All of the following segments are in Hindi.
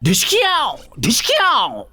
Dışkıyav! Dışkıyav!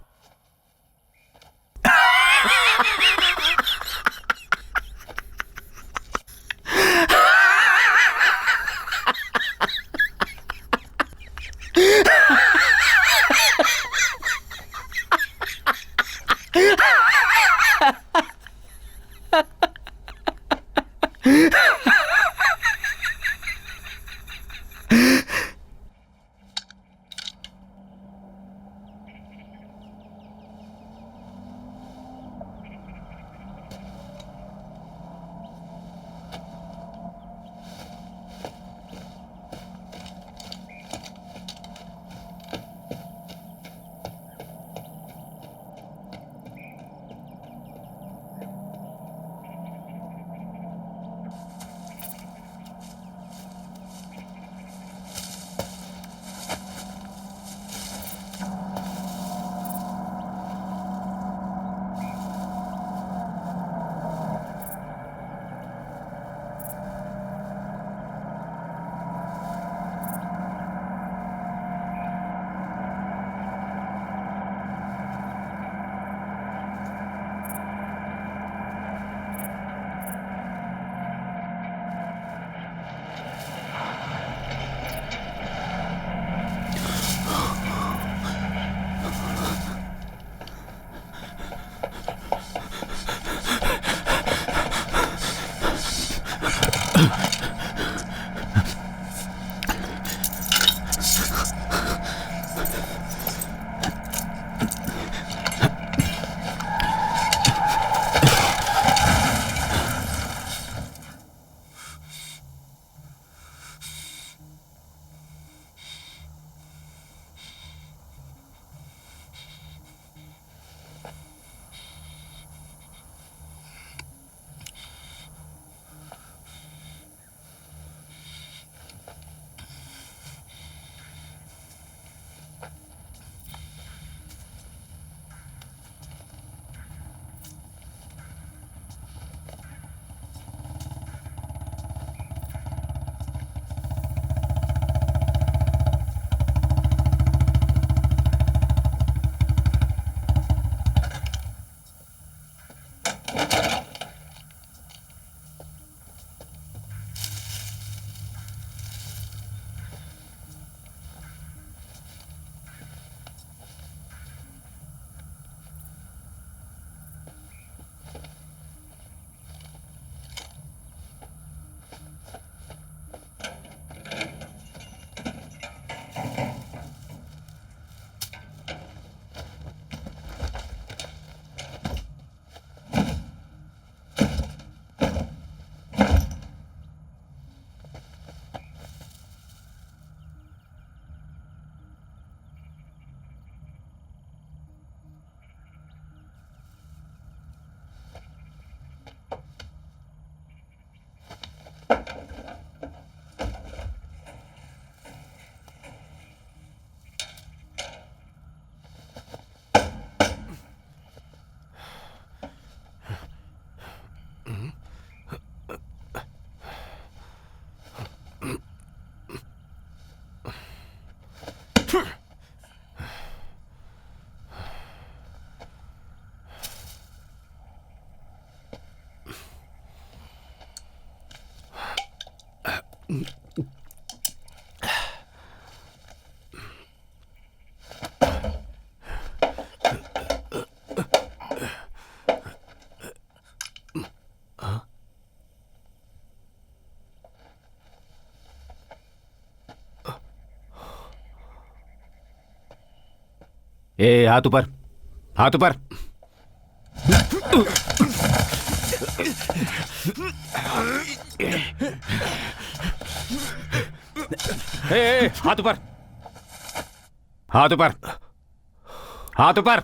ए, हाथ ऊपर, हाथ ऊपर। ए, हाथ ऊपर, हाथ ऊपर, हाथ ऊपर।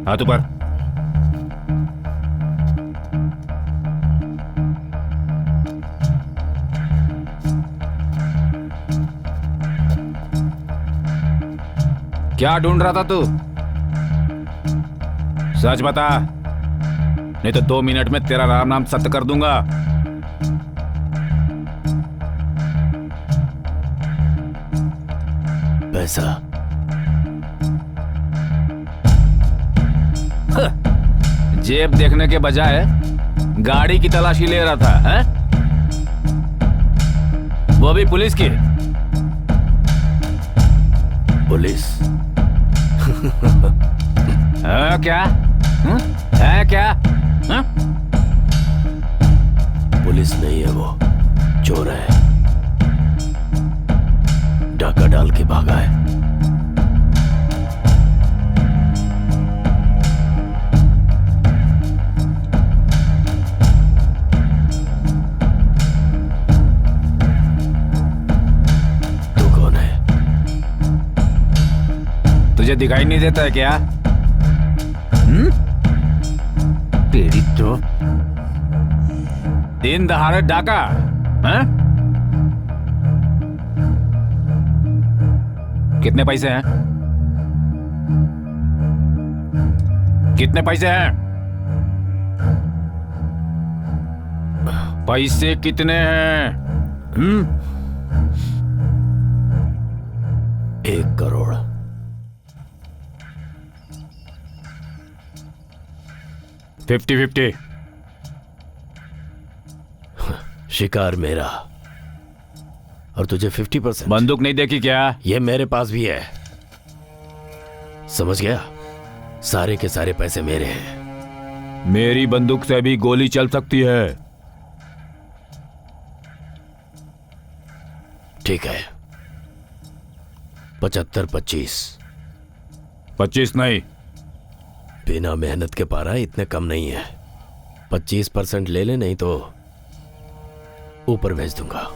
हाथ ऊपर। क्या ढूंढ रहा था तू? सच बता, नहीं तो 2 मिनट में तेरा राम नाम सत्य कर दूंगा। पैसा। जेब देखने के बजाय गाड़ी की तलाशी ले रहा था, हैं? वो भी पुलिस की। पुलिस? क्या? है क्या? पुलिस नहीं है, वो चोर है। डाका डाल के भागा है। तुझे दिखाई नहीं देता है क्या? तेरी तो दिन दहाड़े डाका, हैं? कितने पैसे हैं? कितने पैसे हैं? पैसे कितने हैं? 1 करोड़। फिफ्टी 50। शिकार मेरा और तुझे 50%। बंदूक नहीं देखी क्या? ये मेरे पास भी है, समझ गया? सारे के सारे पैसे मेरे हैं। मेरी बंदूक से भी गोली चल सकती है। ठीक है, 75-25। 25 नहीं। बिना मेहनत के पारा इतने कम नहीं है। 25% ले ले, नहीं तो ऊपर भेज दूंगा।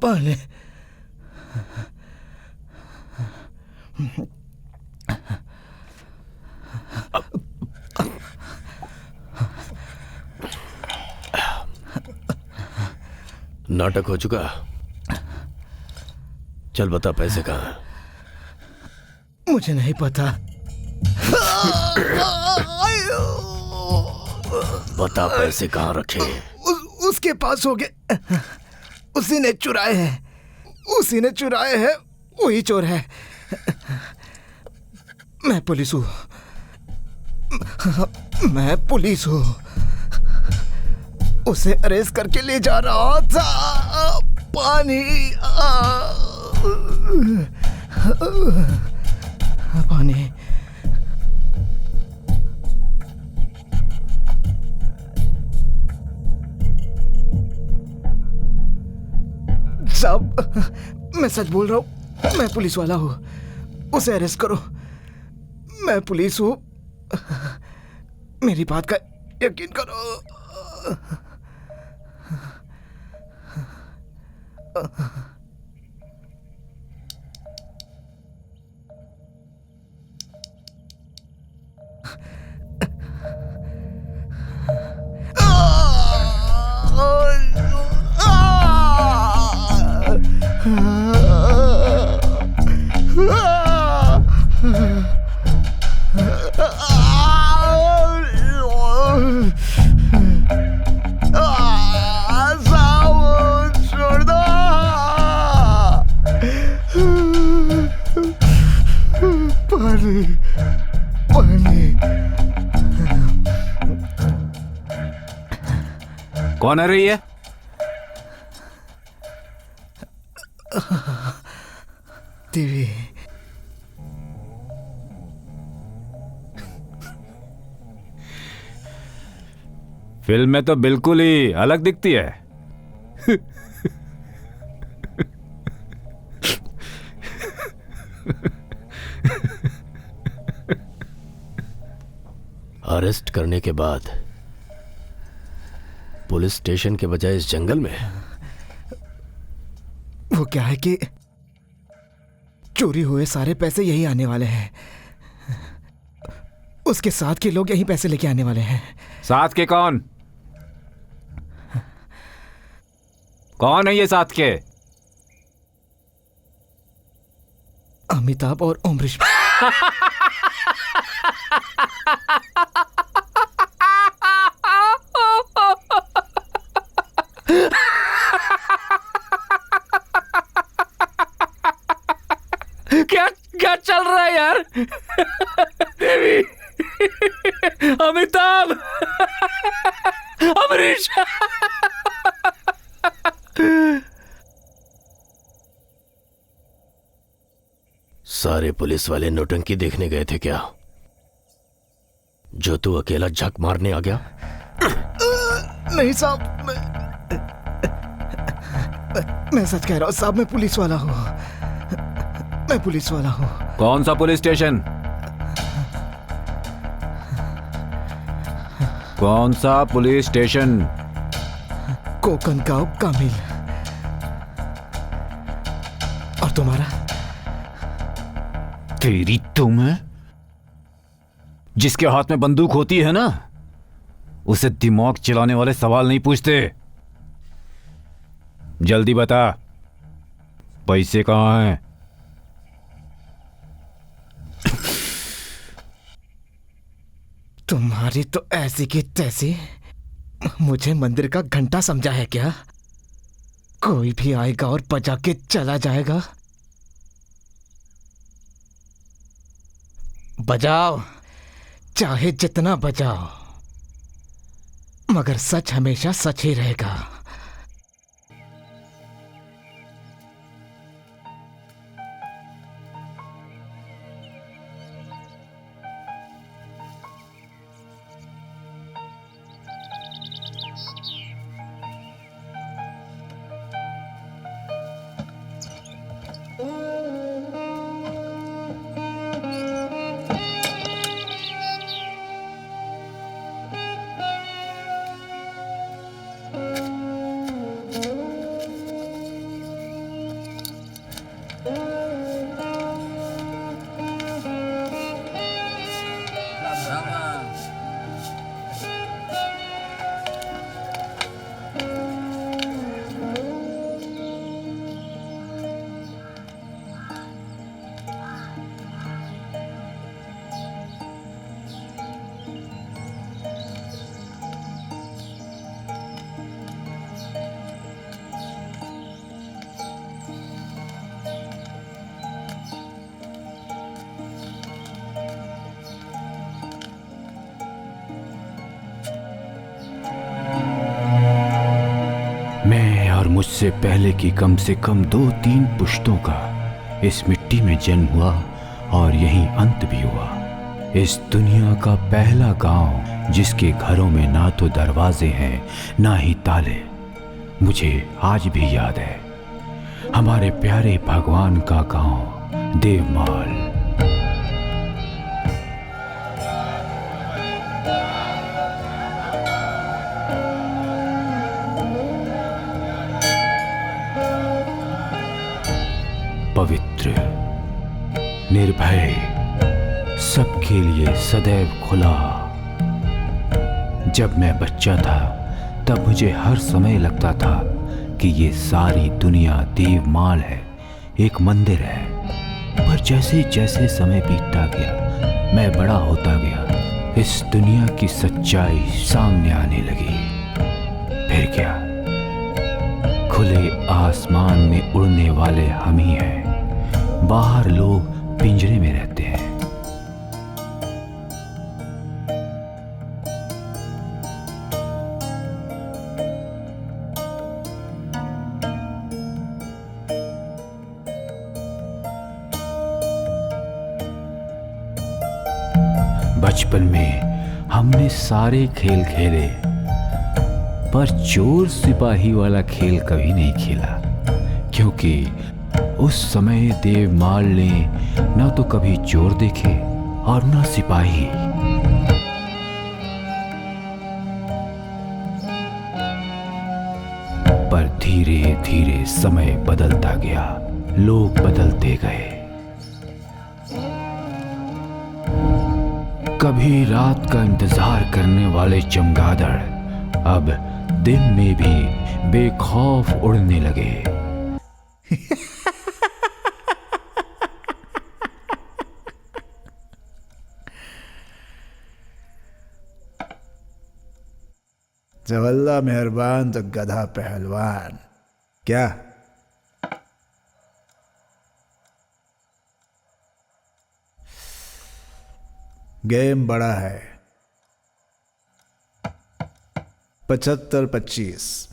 पाले नाटक हो चुका। चल बता, पैसे कहाँ हैं? मुझे नहीं पता। बता, पैसे कहाँ रखे? उसके पास हो गए, उसी ने चुराए हैं। उसी ने चुराए हैं, वही चोर है। मैं पुलिस हूँ, मैं पुलिस हूँ। उसे अरेस्ट करके ले जा रहा था। पानी पानी। साहब, मैं सच बोल रहा हूँ, मैं पुलिस वाला हूँ। उसे अरेस्ट करो, मैं पुलिस हूँ। मेरी बात का यकीन करो। छोड़ दो। पानी पानी। कौन है रही है? टीवी। फिल्म में तो बिल्कुल ही अलग दिखती है। अरेस्ट करने के बाद पुलिस स्टेशन के बजाय इस जंगल में? वो क्या है कि चोरी हुए सारे पैसे यही आने वाले हैं। उसके साथ के लोग यही पैसे लेके आने वाले हैं। साथ के कौन? कौन है ये साथ के? अमिताभ और अमरीश। क्या क्या चल रहा है यार? देवी, अमिताभ, अमरीश। सारे पुलिस वाले नौटंकी देखने गए थे क्या, जो तू अकेला झक मारने आ गया? नहीं साहब, मैं सच कह रहा हूँ साहब। मैं पुलिस वाला हूँ, मैं पुलिस वाला हूँ। कौन सा पुलिस स्टेशन? कौन सा पुलिस स्टेशन? कोकनगांव कामिल। और तुम्हारा? तेरी तुम है? जिसके हाथ में बंदूक होती है ना, उसे दिमाग चलाने वाले सवाल नहीं पूछते। जल्दी बता, पैसे कहाँ हैं? तुम्हारी तो ऐसी की तैसी। मुझे मंदिर का घंटा समझा है क्या? कोई भी आएगा और बजा के चला जाएगा। बजाओ, चाहे जितना बजाओ, मगर सच हमेशा सच ही रहेगा। मुझसे पहले की कम से कम 2-3 पुश्तों का इस मिट्टी में जन्म हुआ और यहीं अंत भी हुआ। इस दुनिया का पहला गांव जिसके घरों में ना तो दरवाजे हैं ना ही ताले, मुझे आज भी याद है। हमारे प्यारे भगवान का गांव देवमाल। पवित्र, निर्भय, सबके लिए सदैव खुला। जब मैं बच्चा था तब मुझे हर समय लगता था कि ये सारी दुनिया देवमाल है, एक मंदिर है। पर जैसे जैसे समय बीतता गया, मैं बड़ा होता गया, इस दुनिया की सच्चाई सामने आने लगी। फिर क्या, खुले आसमान में उड़ने वाले हम ही हैं, बाहर लोग पिंजरे में रहते हैं। बचपन में हमने सारे खेल खेले, पर चोर सिपाही वाला खेल कभी नहीं खेला, क्योंकि उस समय देवमाल ने ना तो कभी चोर देखे और ना सिपाही। पर धीरे धीरे समय बदलता गया, लोग बदलते गए। कभी रात का इंतजार करने वाले चमगादड़ अब दिन में भी बेखौफ उड़ने लगे। जब अल्लाह मेहरबान तो गधा पहलवान। क्या गेम बड़ा है। 75-25।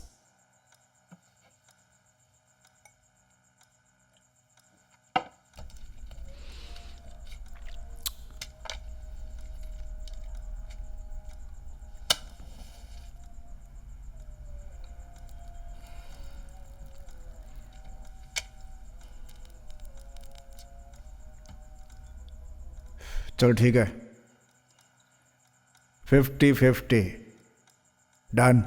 चलो ठीक है, 50-50 डन।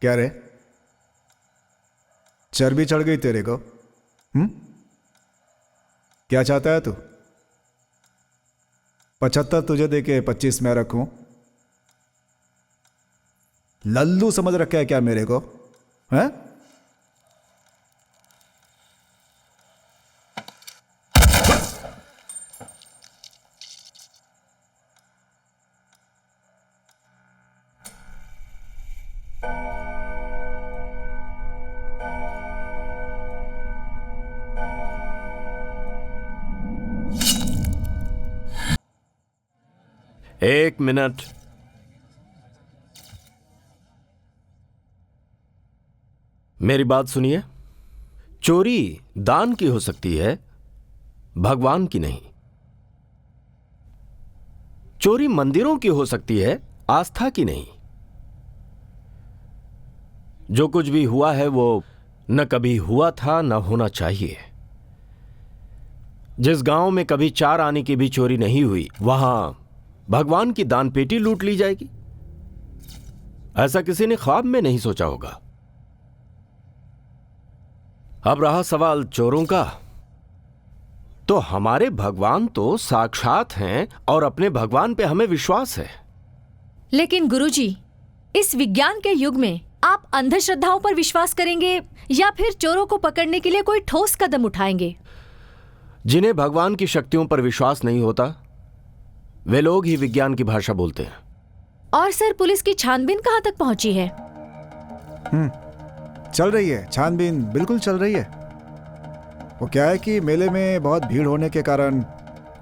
क्या रे, चर्बी चढ़ गई तेरे को? क्या चाहता है तू? 75 तुझे देके 25 मैं रखूं? लल्लू समझ रखा है क्या मेरे को? हैं? एक मिनट। मेरी बात सुनिए। चोरी दान की हो सकती है, भगवान की नहीं। चोरी मंदिरों की हो सकती है, आस्था की नहीं। जो कुछ भी हुआ है वो न कभी हुआ था न होना चाहिए। जिस गांव में कभी 4 आने की भी चोरी नहीं हुई, वहां भगवान की दान पेटी लूट ली जाएगी, ऐसा किसी ने ख्वाब में नहीं सोचा होगा। अब रहा सवाल चोरों का, तो हमारे भगवान तो साक्षात हैं और अपने भगवान पे हमें विश्वास है। लेकिन गुरुजी, इस विज्ञान के युग में आप अंधश्रद्धाओं पर विश्वास करेंगे या फिर चोरों को पकड़ने के लिए कोई ठोस कदम उठाएंगे? जिन्हें भगवान की शक्तियों पर विश्वास नहीं होता, वे लोग ही विज्ञान की भाषा बोलते हैं। और सर, पुलिस की छानबीन कहां तक पहुंची है? चल रही है, छानबीन बिल्कुल चल रही है। वो क्या है कि मेले में बहुत भीड़ होने के कारण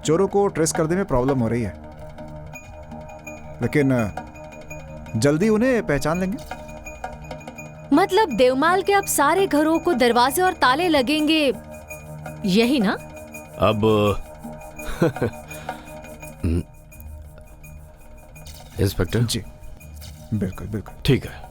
चोरों को ट्रेस करने में प्रॉब्लम हो रही है, लेकिन जल्दी उन्हें पहचान लेंगे। मतलब देवमाल के अब सारे घरों को दरवाजे और ताले लगेंगे, यही ना? अब इंस्पेक्टर जी बिल्कुल बिल्कुल। ठीक है।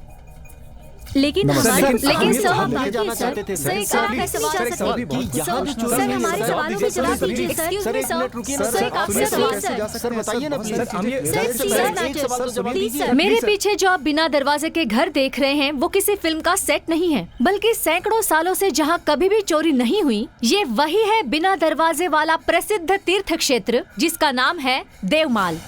लेकिन नमस्ते। हमारा लेकिन लेकिन सर, सर हम हम लेके जाना चाहते थे, सर, सर, आप कैसे जा सर, एक सवाल भी सकते बहुत- हैं? यहाँ भी चोरी सर नहीं हमारे है। सवालों पे जवाब दीजिए। एक्सक्यूज सर मी एक मिनट रुकिए ना सर, एक आपसे सर, सवाल सर, सर। सर बताइए ना प्लीज। हम ये सर, सर, सर, एक सवाल तो जवाब प्लीज दीजिए। सर। मेरे पीछे जो आप बिना दरवाजे के घर देख रहे हैं वो किसी फिल्म का सेट नहीं है, बल्कि सैकड़ों सालों से जहाँ कभी भी चोरी नहीं हुई, ये वही है बिना दरवाजे वाला प्रसिद्ध तीर्थ क्षेत्र जिसका नाम है देवमाल।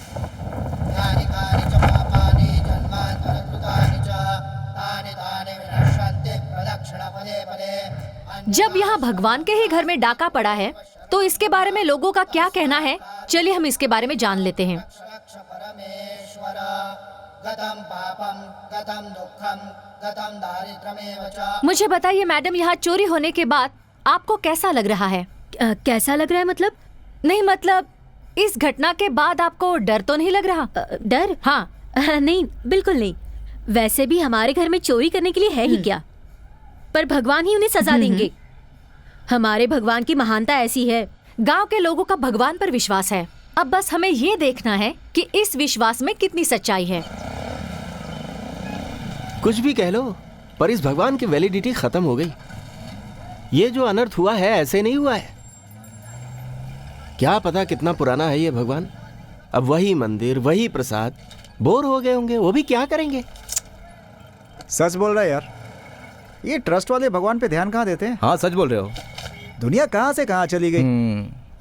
जब यहाँ भगवान के ही घर में डाका पड़ा है तो इसके बारे में लोगों का क्या कहना है, चलिए हम इसके बारे में जान लेते हैं। मुझे बताइए मैडम, यहाँ चोरी होने के बाद आपको कैसा लग रहा है? कैसा लग रहा है मतलब? नहीं मतलब इस घटना के बाद आपको डर तो नहीं लग रहा? डर? हाँ। नहीं, बिल्कुल नहीं। वैसे भी हमारे घर में चोरी करने के लिए है ही क्या, पर भगवान ही उन्हें सजा देंगे। हमारे भगवान की महानता ऐसी है। गांव के लोगों का भगवान पर विश्वास है, अब बस हमें ये देखना है कि इस विश्वास में कितनी सच्चाई है। कुछ भी कह लो, पर इस भगवान की वैलिडिटी खत्म हो गई। ये जो अनर्थ हुआ है ऐसे नहीं हुआ है। क्या पता कितना पुराना है ये भगवान। अब वही मंदिर, वही प्रसाद, बोर हो गए होंगे, वो भी क्या करेंगे। सच बोल रहा है यार, ये ट्रस्ट वाले भगवान पे ध्यान कहाँ देते हैं। हाँ सच बोल रहे हो। दुनिया कहाँ से कहाँ चली गई।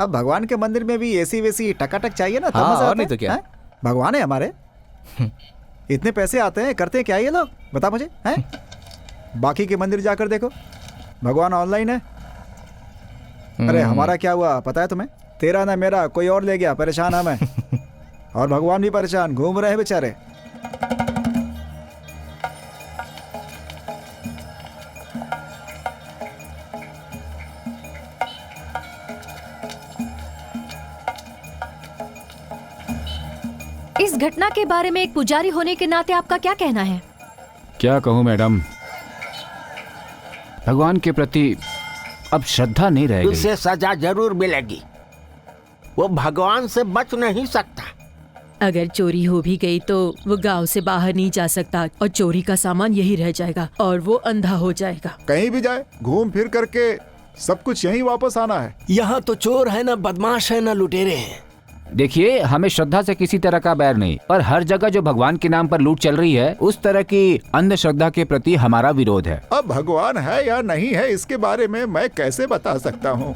अब भगवान के मंदिर में भी एसी वेसी टकाटक चाहिए ना, तब हाँ, मजा और आता नहीं है। तो क्या। हैं? भगवान है हमारे। इतने पैसे आते हैं, करते हैं क्या ये लोग, बता मुझे हैं? बाकी के मंदिर जाकर देखो, भगवान ऑनलाइन है। अरे हमारा क्या हुआ पता है तुम्हें? तेरा ना मेरा, कोई और ले गया, परेशान है मैं। और भगवान भी परेशान, घूम रहे हैं बेचारे। इस घटना के बारे में एक पुजारी होने के नाते आपका क्या कहना है? क्या कहूँ मैडम, भगवान के प्रति अब श्रद्धा नहीं रह गई। उसे सजा जरूर मिलेगी, वो भगवान से बच नहीं सकता। अगर चोरी हो भी गई तो वो गांव से बाहर नहीं जा सकता और चोरी का सामान यही रह जाएगा और वो अंधा हो जाएगा। कहीं भी जाए, घूम फिर करके सब कुछ यहीं वापस आना है। यहाँ तो चोर है ना बदमाश है ना लुटेरे हैं। देखिए, हमें श्रद्धा से किसी तरह का बैर नहीं, पर हर जगह जो भगवान के नाम पर लूट चल रही है उस तरह की अंधश्रद्धा के प्रति हमारा विरोध है। अब भगवान है या नहीं है इसके बारे में मैं कैसे बता सकता हूँ।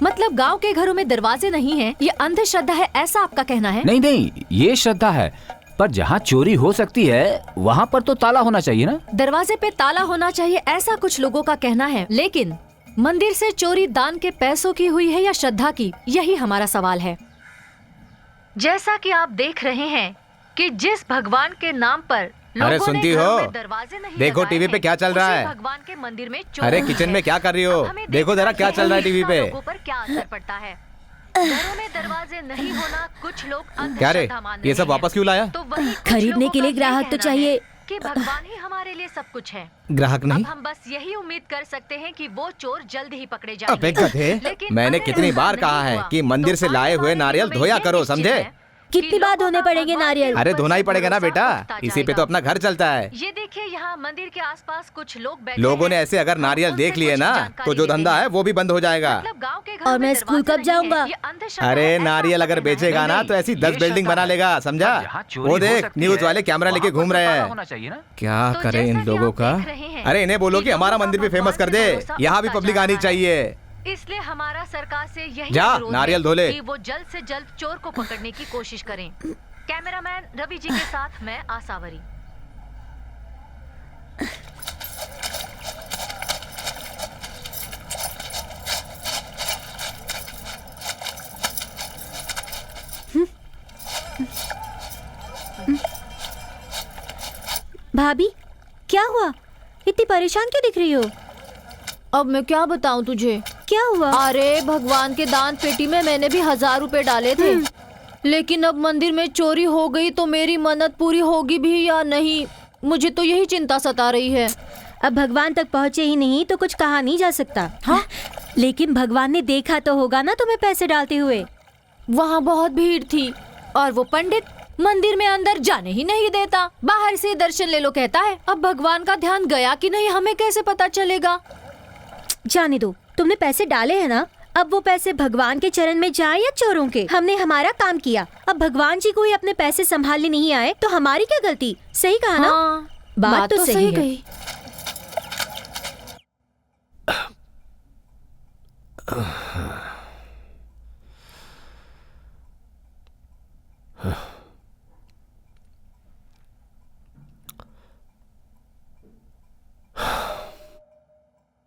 मतलब गांव के घरों में दरवाजे नहीं हैं, ये अंधश्रद्धा है ऐसा आपका कहना है? नहीं नहीं, ये श्रद्धा है, पर जहाँ चोरी हो सकती है वहाँ पर तो ताला होना चाहिए ना। दरवाजे पे ताला होना चाहिए ऐसा कुछ लोगों का कहना है, लेकिन मंदिर से चोरी दान के पैसों की हुई है या श्रद्धा की, यही हमारा सवाल है। जैसा कि आप देख रहे हैं कि जिस भगवान के नाम पर अरे लोगों ने सुनती घरों हो? में दरवाजे नहीं देखो लगाए टीवी पे हैं, क्या चल रहा उसी है। भगवान के मंदिर में चोर अरे हुआ किचन है। में क्या कर रही हो? अब हमें देखो जरा क्या चल रहा है टीवी पे। लोगों पर क्या असर पड़ता है। घरों में दरवाजे नहीं होना कुछ लोग क्या रे, अंधश्रद्धा मान रहे ये सब हैं। वापस क्यों लाया? तो वही कुछ खरीदने लोगों के लिए का ग्राहक ये तो कहना चाहिए। है कि भगवान ही हमारे लिए सब कुछ है। ग्राहक नहीं? अब हम बस यही उम्मीद कर सकते हैं कि वो चोर जल्द ही पकड़े अबे जाएंगे। गधे, लेकिन मैंने अगर कितनी ऐसा बार नहीं कहा है हुआ, कि मंदिर तो से लाए आने हुए वाले नारियल दिनों में धोया ये करो, निश्चित समझे? है कितनी कि बार लोगों धोने का पड़ेंगे भगवान नारियल? के अरे ऊपर धोना ही से पड़ेगा ना भरोसा बेटा, उठता इसी पे तो जाएगा। अपना घर चलता है। ये देखिए यहाँ मंदिर के आसपास कुछ लोग बैठे लोगों ने हैं। ऐसे अगर हम नारियल उनसे देख लिए कुछ ना जानकारी तो जो लेते धंधा हैं। है वो भी बंद हो जाएगा। मतलब गांव के घर और में मैं स्कूल दरवाजे कब नहीं जाऊंगा? है, ये अंधश्रद्धा अरे है, ऐसा नारियल आपका अगर कहना है। बेचेगा ना तो ऐसी 10 बिल्डिंग बना लेगा, समझा? वो देख न्यूज वाले कैमरा लेके घूम रहे हैं। क्या तो करें जैसा इन कि लोगों आप का। देख रहे हैं अरे इन्हें बोलो कि कि हमारा लोगों मंदिर भी का फेमस कर दे, भगवान पे यहाँ भी भरोसा पब्लिक उठता आनी जा रहा है। चाहिए। इसलिए हमारा सरकार से यही जा, अनुरोध है नारियल धो ले। कि वो जल्द से जल्द चोर को पकड़ने की कोशिश करें। कैमरामैन रवि जी के साथ मैं आसावरी। भाभी, क्या हुआ? इतनी परेशान क्यों दिख रही हो? अब मैं क्या बताऊं तुझे? क्या हुआ? अरे भगवान के दान पेटी में मैंने भी 1000 रुपए डाले थे, लेकिन अब मंदिर में चोरी हो गई तो मेरी मन्नत पूरी होगी भी या नहीं, मुझे तो यही चिंता सता रही है। अब भगवान तक पहुँचे ही नहीं तो कुछ कहा नहीं जा सकता। हाँ? लेकिन भगवान ने देखा तो होगा ना तुम्हें पैसे डालते हुए। वहाँ बहुत भीड़ थी और वो पंडित मंदिर में अंदर जाने ही नहीं देता, बाहर से दर्शन ले लो कहता है। अब भगवान का ध्यान गया कि नहीं हमें कैसे पता चलेगा? जाने दो, तुमने पैसे डाले हैं ना, अब वो पैसे भगवान के चरण में जाए या चोरों के, हमने हमारा काम किया। अब भगवान जी को ही अपने पैसे संभालने नहीं आए तो हमारी क्या गलती? सही कहा ना? हाँ, बात तो सही है। कही।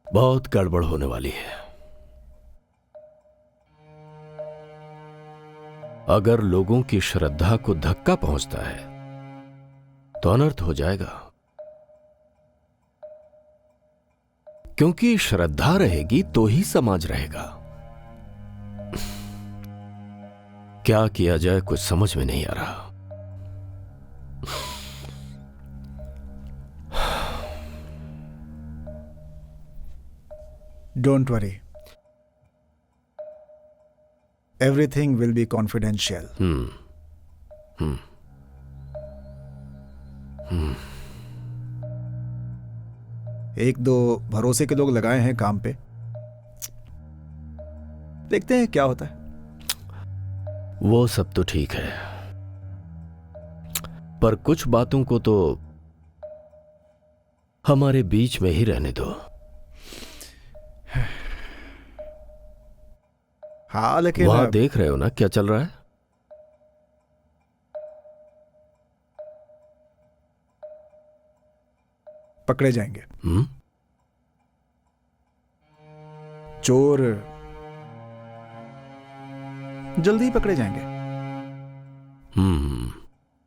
बहुत गड़बड़ होने वाली है। अगर लोगों की श्रद्धा को धक्का पहुंचता है तो अनर्थ हो जाएगा, क्योंकि श्रद्धा रहेगी तो ही समाज रहेगा। क्या किया जाए कुछ समझ में नहीं आ रहा। Don't worry. Everything will be confidential. एक दो भरोसे के लोग लगाए हैं काम पे, देखते हैं क्या होता है। वो सब तो ठीक है, पर कुछ बातों को तो हमारे बीच में ही रहने दो। हाँ लेकिन वहां देख रहे हो ना क्या चल रहा है? पकड़े जाएंगे। चोर जल्दी ही पकड़े जाएंगे।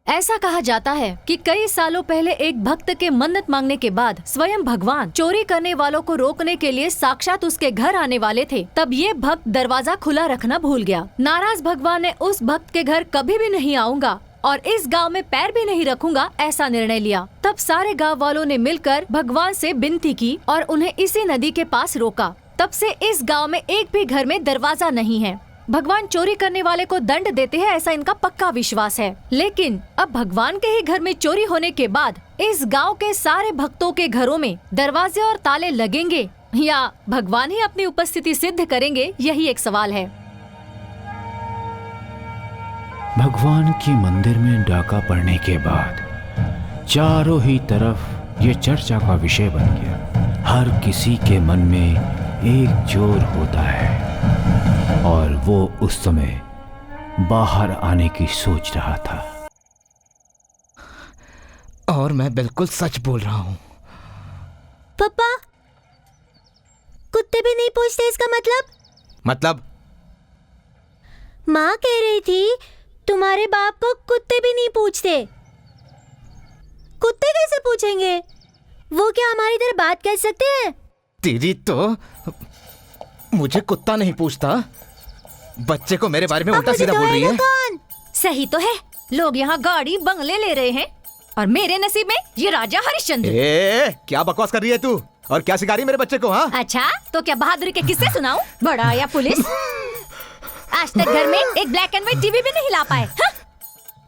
ऐसा कहा जाता है कि कई सालों पहले एक भक्त के मन्नत मांगने के बाद स्वयं भगवान चोरी करने वालों को रोकने के लिए साक्षात उसके घर आने वाले थे। तब ये भक्त दरवाजा खुला रखना भूल गया। नाराज भगवान ने उस भक्त के घर कभी भी नहीं आऊंगा और इस गांव में पैर भी नहीं रखूंगा ऐसा निर्णय लिया। तब सारे गांव वालों ने मिलकर भगवान से विनती की और उन्हें इसी नदी के पास रोका। तब से इस गाँव में एक भी घर में दरवाजा नहीं है। भगवान चोरी करने वाले को दंड देते हैं ऐसा इनका पक्का विश्वास है। लेकिन अब भगवान के ही घर में चोरी होने के बाद इस गांव के सारे भक्तों के घरों में दरवाजे और ताले लगेंगे या भगवान ही अपनी उपस्थिति सिद्ध करेंगे, यही एक सवाल है। भगवान के मंदिर में डाका पड़ने के बाद चारों ही तरफ ये चर्चा का विषय बन गया। हर किसी के मन में एक चोर होता है और वो उस समय बाहर आने की सोच रहा था। और मैं बिल्कुल सच बोल रहा हूँ। पापा, कुत्ते भी नहीं पूछते इसका मतलब? माँ कह रही थी तुम्हारे बाप को कुत्ते भी नहीं पूछते। कुत्ते कैसे पूछेंगे? वो क्या हमारी तरह बात कर सकते हैं? तेरी तो मुझे कुत्ता नहीं पूछता, बच्चे को मेरे बारे में उल्टा सीधा बोल रही है। कौन? सही तो है, लोग यहाँ गाड़ी बंगले ले रहे हैं और मेरे नसीब में ये राजा हरिश्चंद्र। क्या बकवास कर रही है तू? और क्या सिखा रही है मेरे बच्चे को? हाँ, अच्छा तो क्या बहादुरी के किस्से सुनाऊं? बड़ा या पुलिस? आज तक घर में एक ब्लैक एंड व्हाइट टीवी भी नहीं ला पाए। हाँ?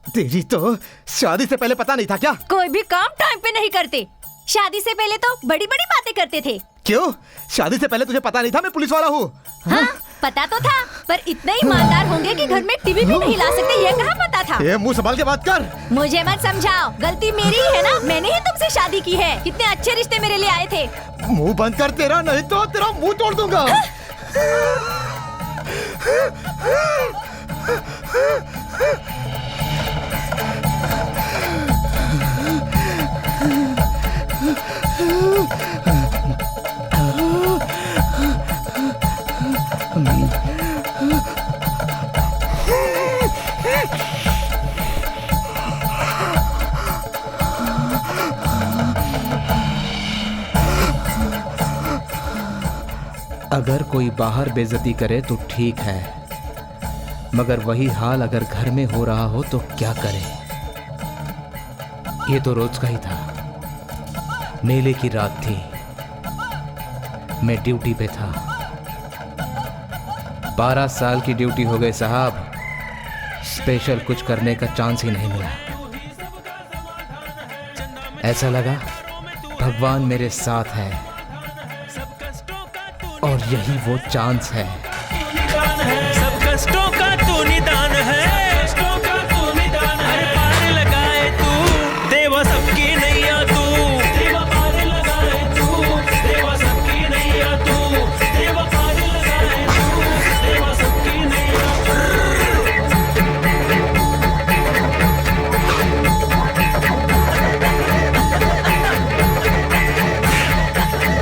तेरी तो शादी से पहले पता नहीं था क्या? कोई भी काम टाइम पे नहीं करते। शादी से पहले तो बड़ी बड़ी बातें करते थे। क्यों? शादी से पहले तुझे पता नहीं था मैं पुलिस वाला हूँ? हाँ, पता तो था, पर इतने ईमानदार होंगे कि घर में टीवी भी नहीं ला सकते ये कहाँ पता था? ये मुंह संभाल के बात कर। मुझे मत समझाओ, गलती मेरी ही है ना, मैंने ही तुमसे शादी की है। कितने अच्छे रिश्ते मेरे लिए आए थे। मुंह बंद कर तेरा, नहीं तो तेरा मुंह तोड़ दूंगा। अगर कोई बाहर बेइज्जती करे तो ठीक है, मगर वही हाल अगर घर में हो रहा हो तो क्या करे। ये तो रोज का ही था। मेले की रात थी, मैं ड्यूटी पे था। 12 साल की ड्यूटी हो गई साहब, स्पेशल कुछ करने का चांस ही नहीं मिला। ऐसा लगा भगवान मेरे साथ है और यही वो चांस है। सब कष्टों का तू निदान है, हर पार लगाए तू देवा सबकी नैया तू, देवा पार लगाए तू, देवा सबकी नैया तू, देवा पार लगाए तू, देवा सबकी नैया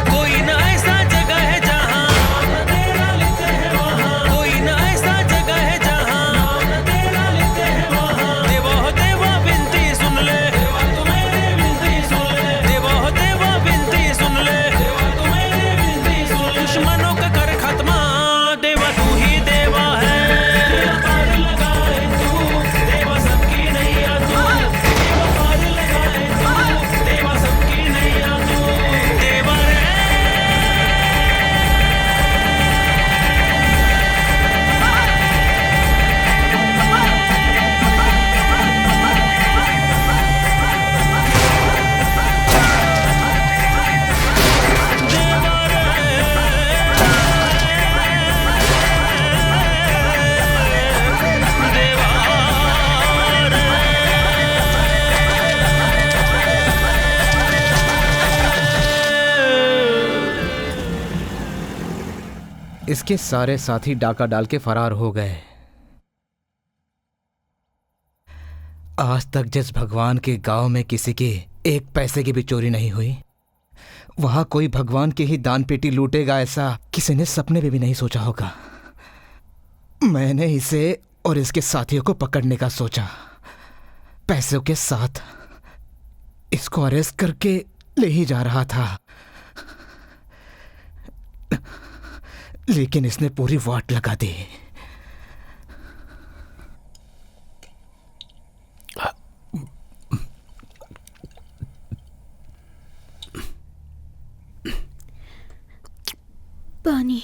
कोई ना ऐसा जगह है जहां तेरा लिखे है वहां, कोई ना ऐसा जगह है जहां तेरा लिखे है वहां। देवा हो देवा बिनती सुन ले, देवा तू मेरी बिनती सुन ले, देवा हो देवा बिनती सुन ले, देवा तू मेरी बिनती सुन ले। दुश्मनों का कर खात्मा देवा तू ही देवा है, देवा पार लगाए तू, देवा सबकी नैया तू, देवा पार लगाए तू, देवा सबकी नैया तू, देवा रे। इसके सारे साथी डाका डाल के फरार हो गए। आज तक जिस भगवान के गांव में किसी के एक पैसे की भी चोरी नहीं हुई, वहां कोई भगवान की ही दान पेटी लूटेगा ऐसा किसी ने सपने में भी नहीं सोचा होगा। मैंने इसे और इसके साथियों को पकड़ने का सोचा, पैसों के साथ इसको अरेस्ट करके ले ही जा रहा था, लेकिन इसने पूरी वाट लगा दी। पानी।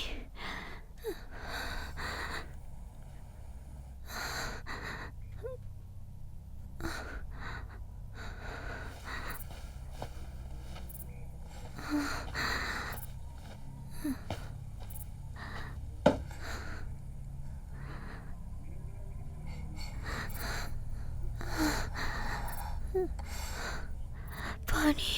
पानी।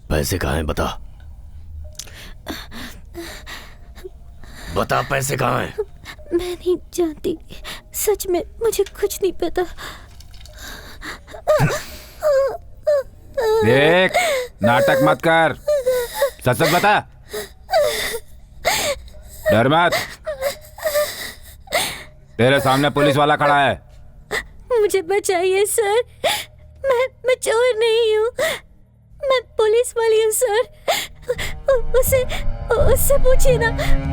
पैसे कहाँ हैं बता, बता पैसे कहाँ हैं। मैं नहीं जानती, सच में मुझे कुछ नहीं पता। देख, नाटक मत कर, सच सच बता, डर मत। तेरे सामने पुलिस वाला खड़ा है। मुझे बचाइए सर, मैं चोर नहीं हूँ, मैं पुलिस वाली हूँ सर। उससे पूछिए ना,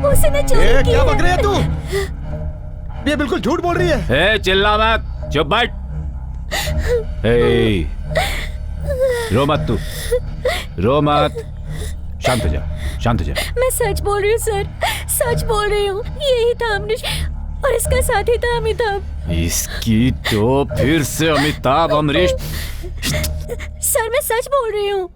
उसे ना चोरी की क्या है। बक रही है तू? ये बिल्कुल झूठ बोल रही है। ए, चिल्ला मत, चुप बैठ। ए, रो मत तू, रो मत, शांत हो जा, शांत हो जा। मैं सच बोल रही हूँ सर, सच बोल रही हूँ। यही था अमरीश और इसका साथी था अमिताभ। इसकी तो फिर से अमिताभ अमरीश। सर मैं सच बोल रही हूँ।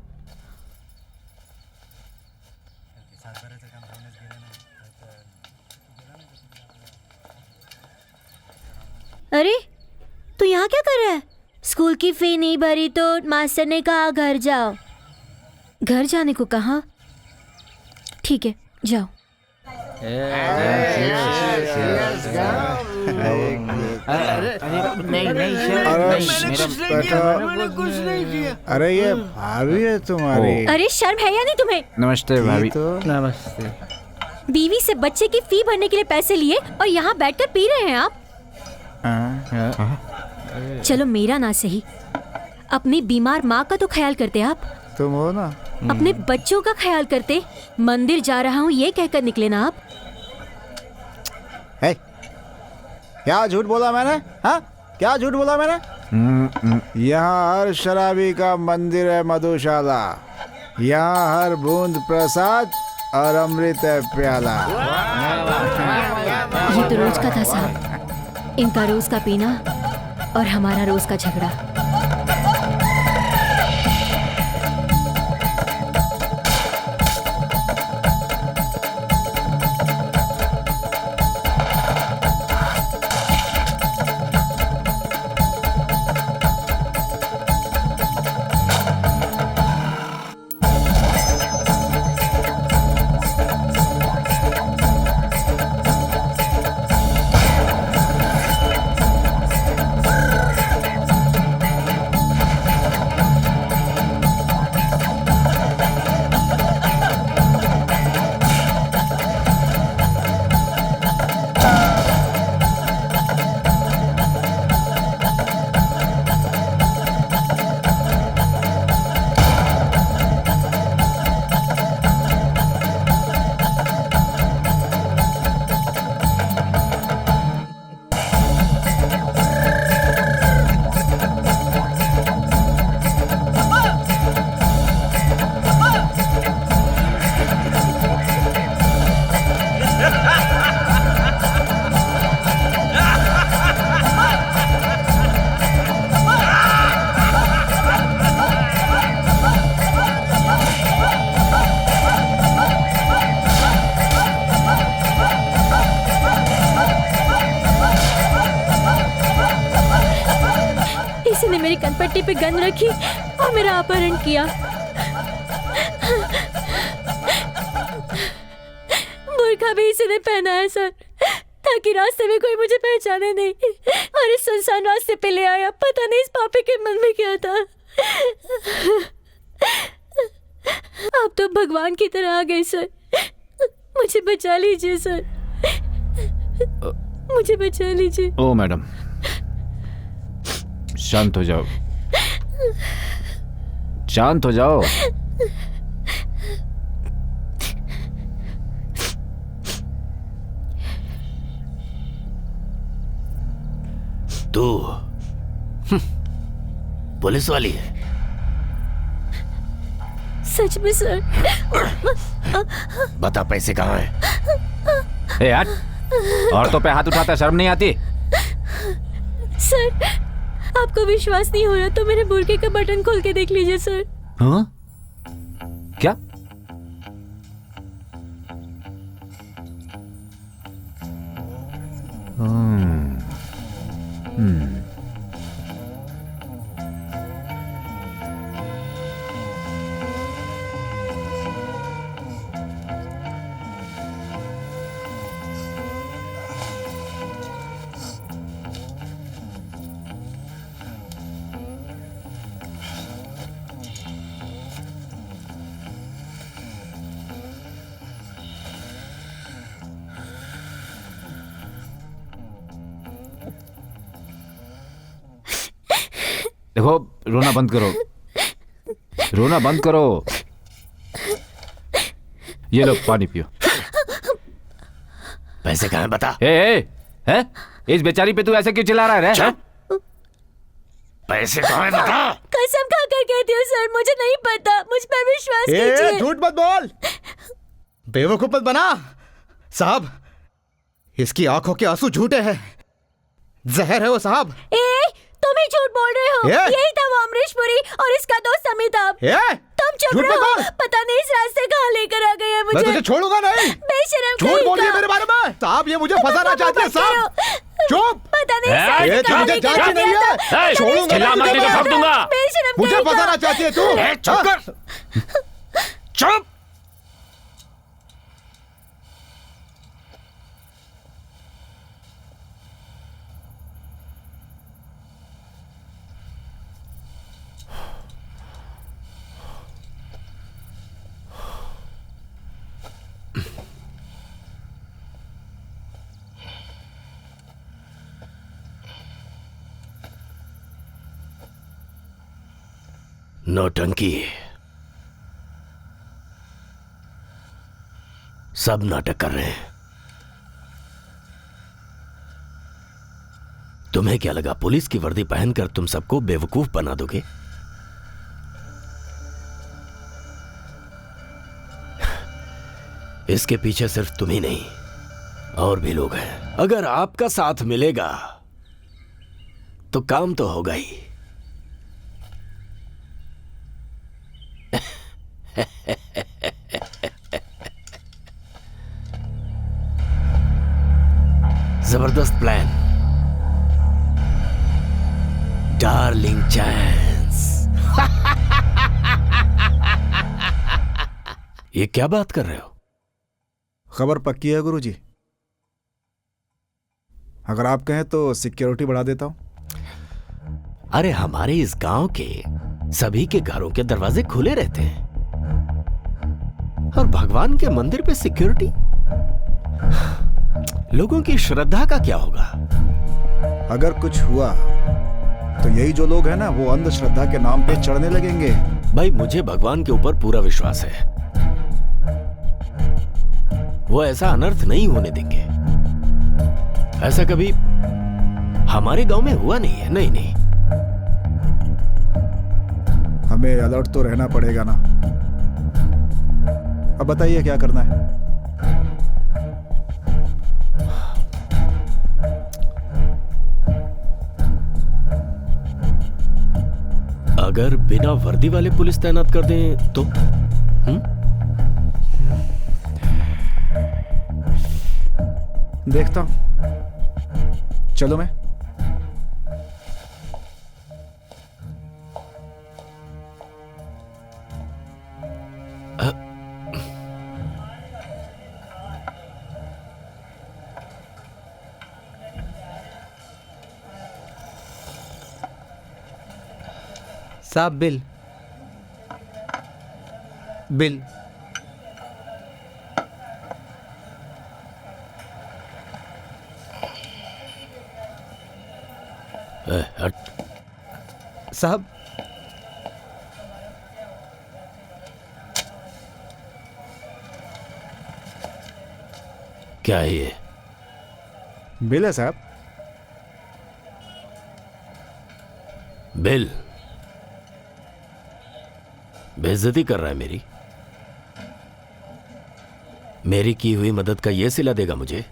अरे तू यहाँ क्या कर रहा है? स्कूल की फी नहीं भरी तो मास्टर ने कहा घर जाओ। घर जाने को कहा? ठीक है जाओ। नहीं सर, मैंने कुछ नहीं किया। अरे ये भाभी है तुम्हारी। अरे शर्म है या नहीं तुम्हें? नमस्ते भाभी। नमस्ते। बीवी से बच्चे की फी भरने के लिए पैसे लिए और यहाँ बैठकर पी रहे हैं आप। चलो मेरा ना सही, अपनी बीमार माँ का तो ख्याल करते आप। तुम हो ना। अपने बच्चों का ख्याल करते। मंदिर जा रहा हूँ ये कहकर निकले ना आप। है क्या झूठ बोला मैंने? हाँ, क्या झूठ बोला मैंने? यहाँ हर शराबी का मंदिर है मधुशाला। यहाँ हर बूंद प्रसाद और अमृत है प्याला। ये तो रोज का था साहब, इनका रोज का पीना और हमारा रोज का झगड़ा। कनपट्टी पे गन रखी और मेरा अपहरण किया। बुर्का भी इसी ने पहना है सर, ताकि रास्ते में कोई मुझे पहचाने नहीं। और इस सुनसान रास्ते पे ले आया। पता नहीं इस पापी के मन में क्या था। आप तो भगवान की तरह आ गए सर। मुझे बचा लीजिए सर, मुझे बचा लीजिए। ओ मैडम, शांत हो जाओ, शांत हो जाओ। तू पुलिस वाली है? सच में सर। बता पैसे कहाँ हैं? ए हट, औरतों पे हाथ उठाता शर्म नहीं आती? सर आपको विश्वास नहीं हो रहा तो मेरे बुर्के का बटन खोल के देख लीजिए सर। हाँ? क्या? देखो, रोना बंद करो, रोना बंद करो। ये लो पानी पियो। पैसे कहाँ हैं बता। है? इस बेचारी पे तू ऐसे क्यों चिल्ला रहा है? पैसे कहाँ हैं बता। कसम खा कर कहती हूँ सर, मुझे नहीं पता, मुझ पर विश्वास कीजिए। झूठ मत बोल, बेवकूफ मत बना। साहब, इसकी आंखों के आंसू झूठे हैं, जहर है वो साहब। तुम ही झूठ बोल रहे हो। यही था वो अमरीश पुरी और इसका दोस्त अमिताभ। तुम चुप रहो। पता नहीं इस रास्ते कहाँ लेकर आ गए हैं मुझे। मैं तुझे छोड़ूगा नहीं। बेशरम झूठ बोल रही है मेरे बारे में। साहब ये मुझे फंसाना चाहते हैं साहब। चुप। पता नहीं ये तुझे जानती नहीं है। छोड़ूंगा नहीं, तुझे ठोक दूंगा। मुझे फंसाना चाहती है तू। चुप कर, चुप। नौटंकी। सब नाटक कर रहे हैं। तुम्हें क्या लगा पुलिस की वर्दी पहनकर तुम सबको बेवकूफ बना दोगे? इसके पीछे सिर्फ तुम ही नहीं, और भी लोग हैं। अगर आपका साथ मिलेगा तो काम तो होगा ही। जबरदस्त प्लान, डार्लिंग चांस। ये क्या बात कर रहे हो? खबर पक्की है गुरुजी। अगर आप कहें तो सिक्योरिटी बढ़ा देता हूं। अरे हमारे इस गांव के सभी के घरों के दरवाजे खुले रहते हैं, और भगवान के मंदिर पे सिक्योरिटी? लोगों की श्रद्धा का क्या होगा? अगर कुछ हुआ तो यही जो लोग हैं ना, वो अंधश्रद्धा के नाम पे चढ़ने लगेंगे। भाई मुझे भगवान के ऊपर पूरा विश्वास है, वो ऐसा अनर्थ नहीं होने देंगे। ऐसा कभी हमारे गांव में हुआ नहीं है। नहीं नहीं, हमें अलर्ट तो रहना पड़ेगा ना। अब बताइए क्या करना है? अगर बिना वर्दी वाले पुलिस तैनात कर दें तो? देखता हूं। चलो मैं। साहब बिल। बिल। साहब क्या है ये? बिल है साहब। बिल? बेइज्जती कर रहा है मेरी? मेरी की हुई मदद का ये सिला देगा मुझे?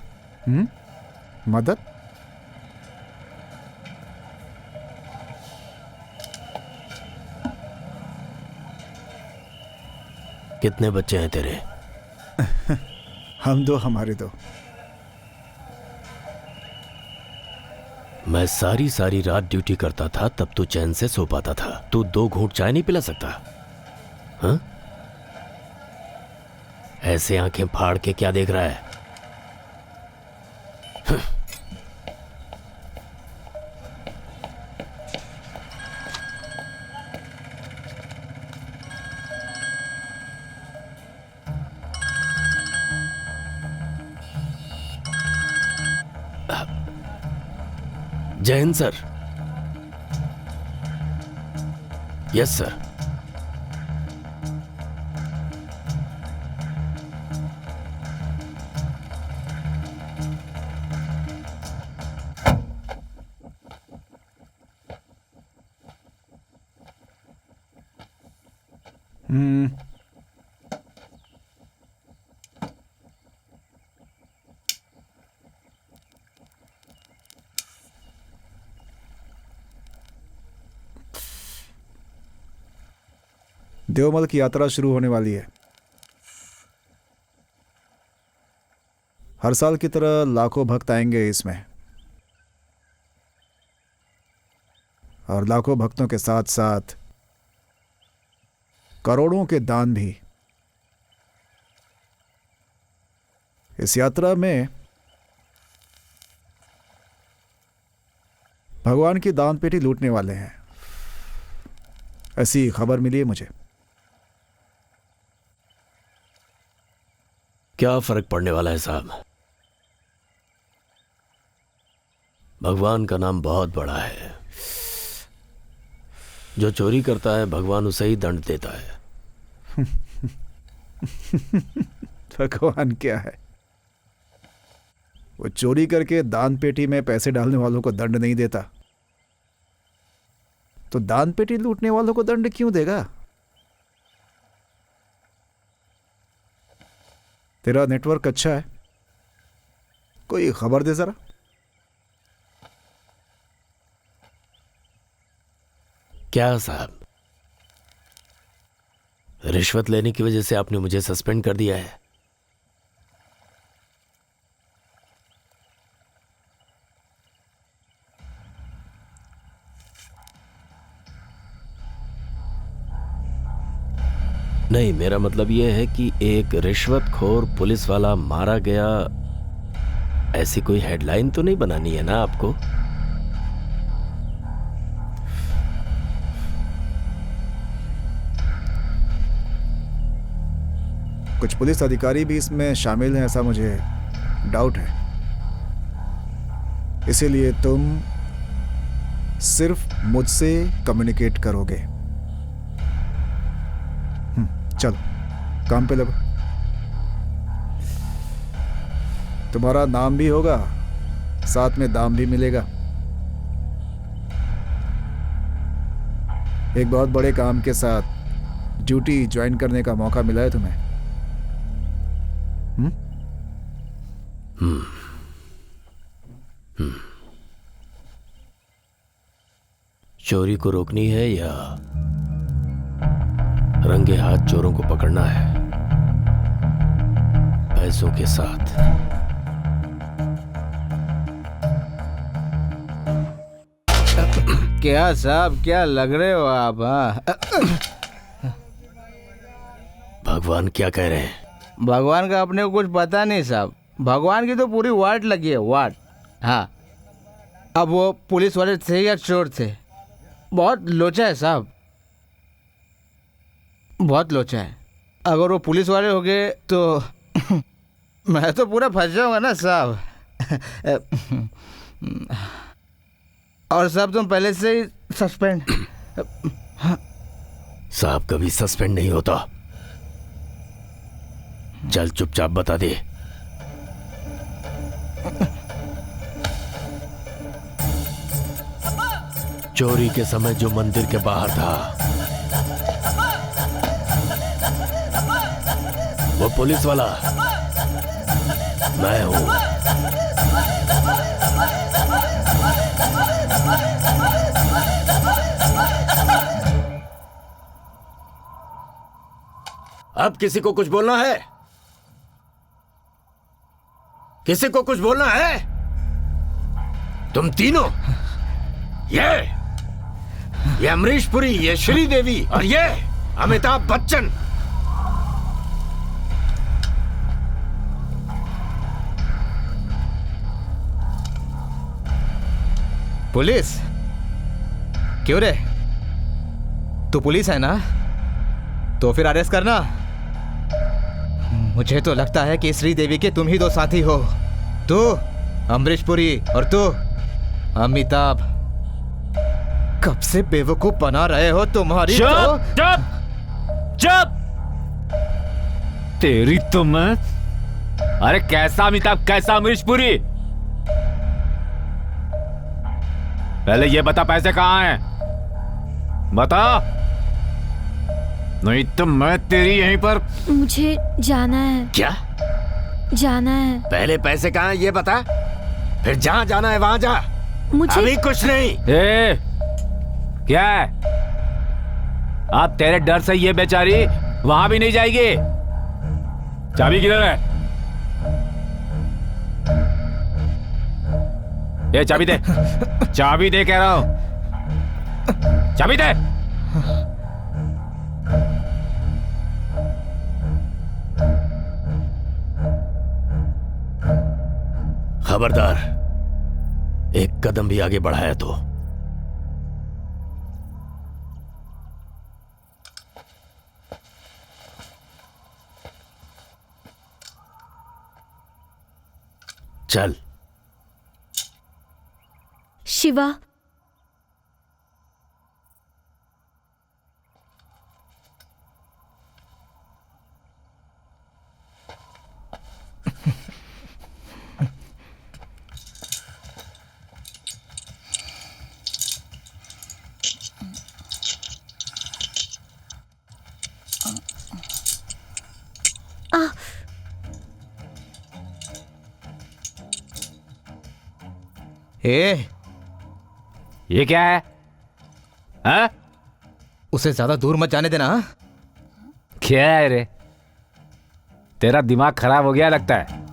मदद? कितने बच्चे हैं तेरे? हम दो, हमारे दो। मैं सारी सारी रात ड्यूटी करता था, तब तू चैन से सो पाता था। तू 2 घूंट चाय नहीं पिला सकता? हाँ? ऐसे आंखें फाड़ के क्या देख रहा है? जय हिंद सर। Yes sir. देवमल की यात्रा शुरू होने वाली है। हर साल की तरह लाखों भक्त आएंगे इसमें, और लाखों भक्तों के साथ साथ करोड़ों के दान भी। इस यात्रा में भगवान की दान पेटी लूटने वाले हैं, ऐसी खबर मिली है मुझे। क्या फर्क पड़ने वाला है साहब? भगवान का नाम बहुत बड़ा है। जो चोरी करता है भगवान उसे ही दंड देता है। भगवान क्या है, वो चोरी करके दान पेटी में पैसे डालने वालों को दंड नहीं देता, तो दान पेटी लूटने वालों को दंड क्यों देगा? तेरा नेटवर्क अच्छा है, कोई खबर दे जरा। क्या साहब, रिश्वत लेने की वजह से आपने मुझे सस्पेंड कर दिया है? नहीं, मेरा मतलब यह है कि एक रिश्वतखोर पुलिस वाला मारा गया, ऐसी कोई हेडलाइन तो नहीं बनानी है ना आपको? कुछ पुलिस अधिकारी भी इसमें शामिल हैं ऐसा मुझे डाउट है, इसीलिए तुम सिर्फ मुझसे कम्युनिकेट करोगे। चलो काम पे लगो। तुम्हारा नाम भी होगा, साथ में दाम भी मिलेगा। एक बहुत बड़े काम के साथ ड्यूटी ज्वाइन करने का मौका मिला है तुम्हें। चोरी को रोकनी है या रंगे हाथ चोरों को पकड़ना है पैसों के साथ? क्या साहब, क्या लग रहे हो आप? भगवान क्या कह रहे हैं? भगवान का अपने को कुछ पता नहीं साहब, भगवान की तो पूरी वाट लगी है, वाट। हाँ, अब वो पुलिस वाले थे या चोर थे, बहुत लोचा है साहब, बहुत लोचा है। अगर वो पुलिस वाले हो गए तो मैं तो पूरा फंस जाऊंगा ना साहब। और साहब तुम पहले से ही सस्पेंड। साहब कभी सस्पेंड नहीं होता। चल चुपचाप बता दे। चोरी के समय जो मंदिर के बाहर था वो पुलिस वाला मैं हूं। अब किसी को कुछ बोलना है? किसी को कुछ बोलना है? तुम तीनों, ये अमरीश पुरी, ये श्रीदेवी और ये अमिताभ बच्चन, पुलिस? क्यों रे, तू पुलिस है ना? तो फिर अरेस्ट करना। मुझे तो लगता है कि श्रीदेवी के तुम ही दो साथी हो, तू अमरीश पुरी और तू अमिताभ। कब से बेवकूफ बना रहे हो तुम्हारी। चुप चुप चुप। तेरी तो मैं। अरे कैसा अमिताभ, कैसा अमरीश पुरी? पहले ये बता पैसे कहाँ हैं? बता, नहीं तो मैं तेरी यहीं पर। मुझे जाना है। क्या जाना है? पहले पैसे कहाँ हैं ये बता, फिर जहां जाना है वहां जा। मुझे अभी कुछ नहीं। क्या है? अब तेरे डर से ये बेचारी वहां भी नहीं जाएगी। चाबी किधर है? ये चाबी दे, चाबी दे कह रहा हूं, चाबी दे। खबरदार, एक कदम भी आगे बढ़ाया तो चल। शिवा, ए, ये क्या है? हाँ? उसे ज्यादा दूर मत जाने देना। हाँ? क्या है रे? तेरा दिमाग खराब हो गया लगता है।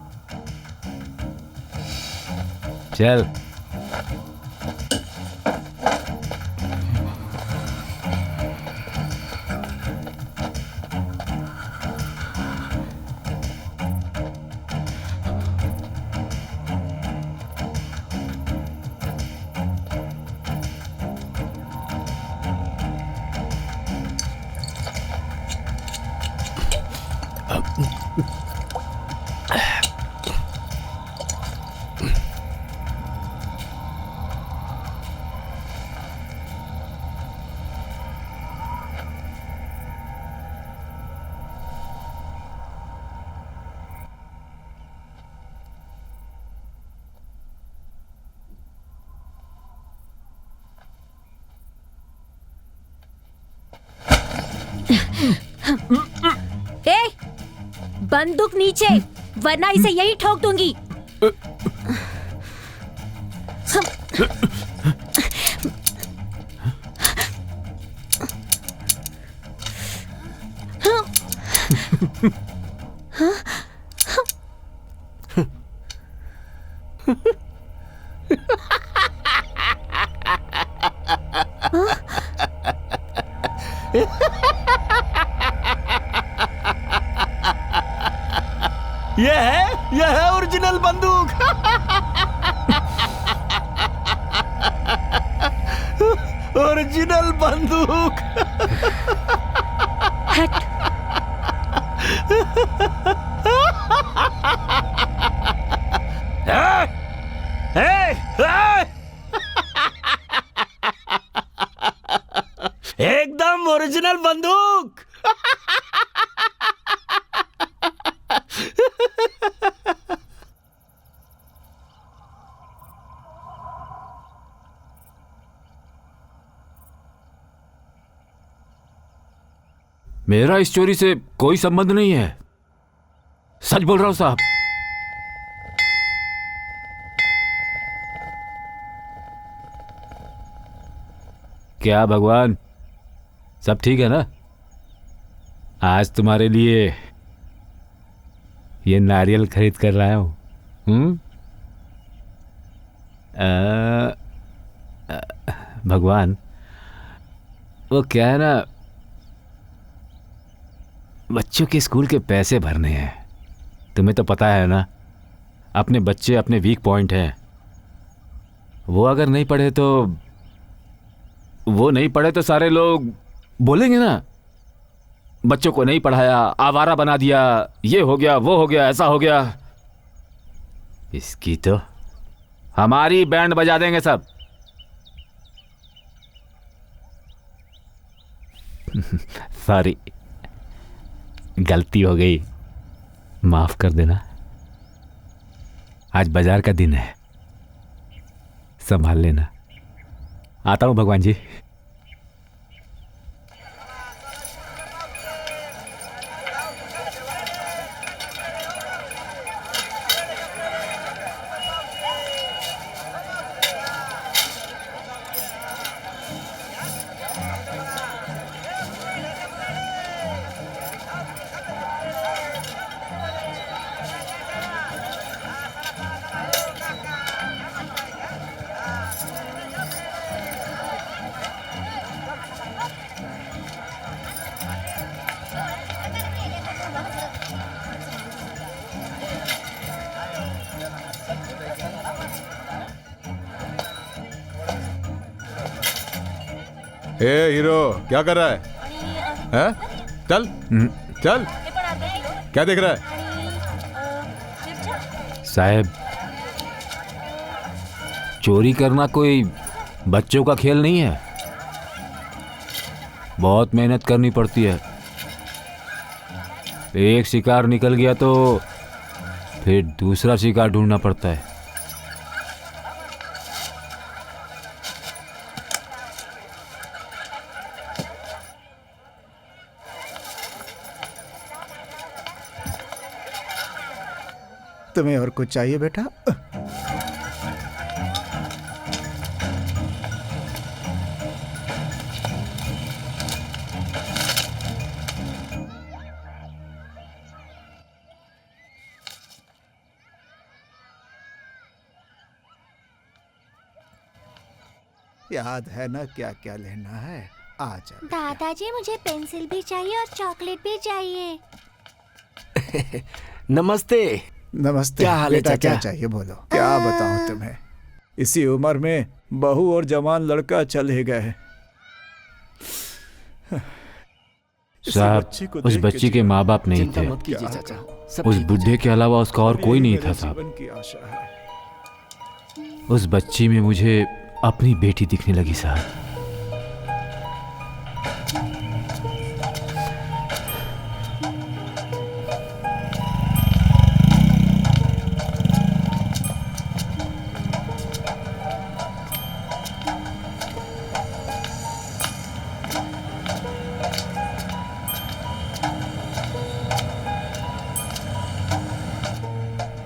चल। ए, बंदूक नीचे, वरना इसे यही ठोक दूंगी। यह है ओरिजिनल बंदूक। ओरिजिनल बंदूक। हट। एकदम ओरिजिनल बंदूक। मेरा इस चोरी से कोई संबंध नहीं है। सच बोल रहा हूं साहब। क्या भगवान, सब ठीक है ना? आज तुम्हारे लिए ये नारियल खरीद कर लाया हूं। भगवान, वो क्या है ना, बच्चों के स्कूल के पैसे भरने हैं। तुम्हें तो पता है ना, अपने बच्चे अपने वीक पॉइंट हैं। वो अगर नहीं पढ़े तो सारे लोग बोलेंगे ना, बच्चों को नहीं पढ़ाया, आवारा बना दिया, ये हो गया, वो हो गया, ऐसा हो गया। इसकी तो हमारी बैंड बजा देंगे सब। सॉरी, गलती हो गई, माफ कर देना। आज बाजार का दिन है, संभाल लेना। आता हूं भगवान जी। ए हीरो, क्या कर रहा है? हैं? चल चल, क्या देख रहा है? साहब, चोरी करना कोई बच्चों का खेल नहीं है। बहुत मेहनत करनी पड़ती है। एक शिकार निकल गया तो फिर दूसरा शिकार ढूंढना पड़ता है। तुम्हें और कुछ चाहिए बेटा? याद है ना क्या क्या लेना है? आ जा। दादाजी मुझे पेंसिल भी चाहिए और चॉकलेट भी चाहिए। नमस्ते। नमस्ते। क्या हाल है बेटा, चाचा? क्या चाहिए बोलो। क्या बताऊं तुम्हें, इसी उम्र में बहू और जवान लड़का चल ही गए। साहब, उस बच्ची के माँ बाप नहीं चिंता थे। मत कीजिए चाचा, सब उस ठीक बुढ़े के अलावा उसका और कोई नहीं था मेरे साहब। जीवन की आशा है। उस बच्ची में मुझे अपनी बेटी दिखने लगी साहब।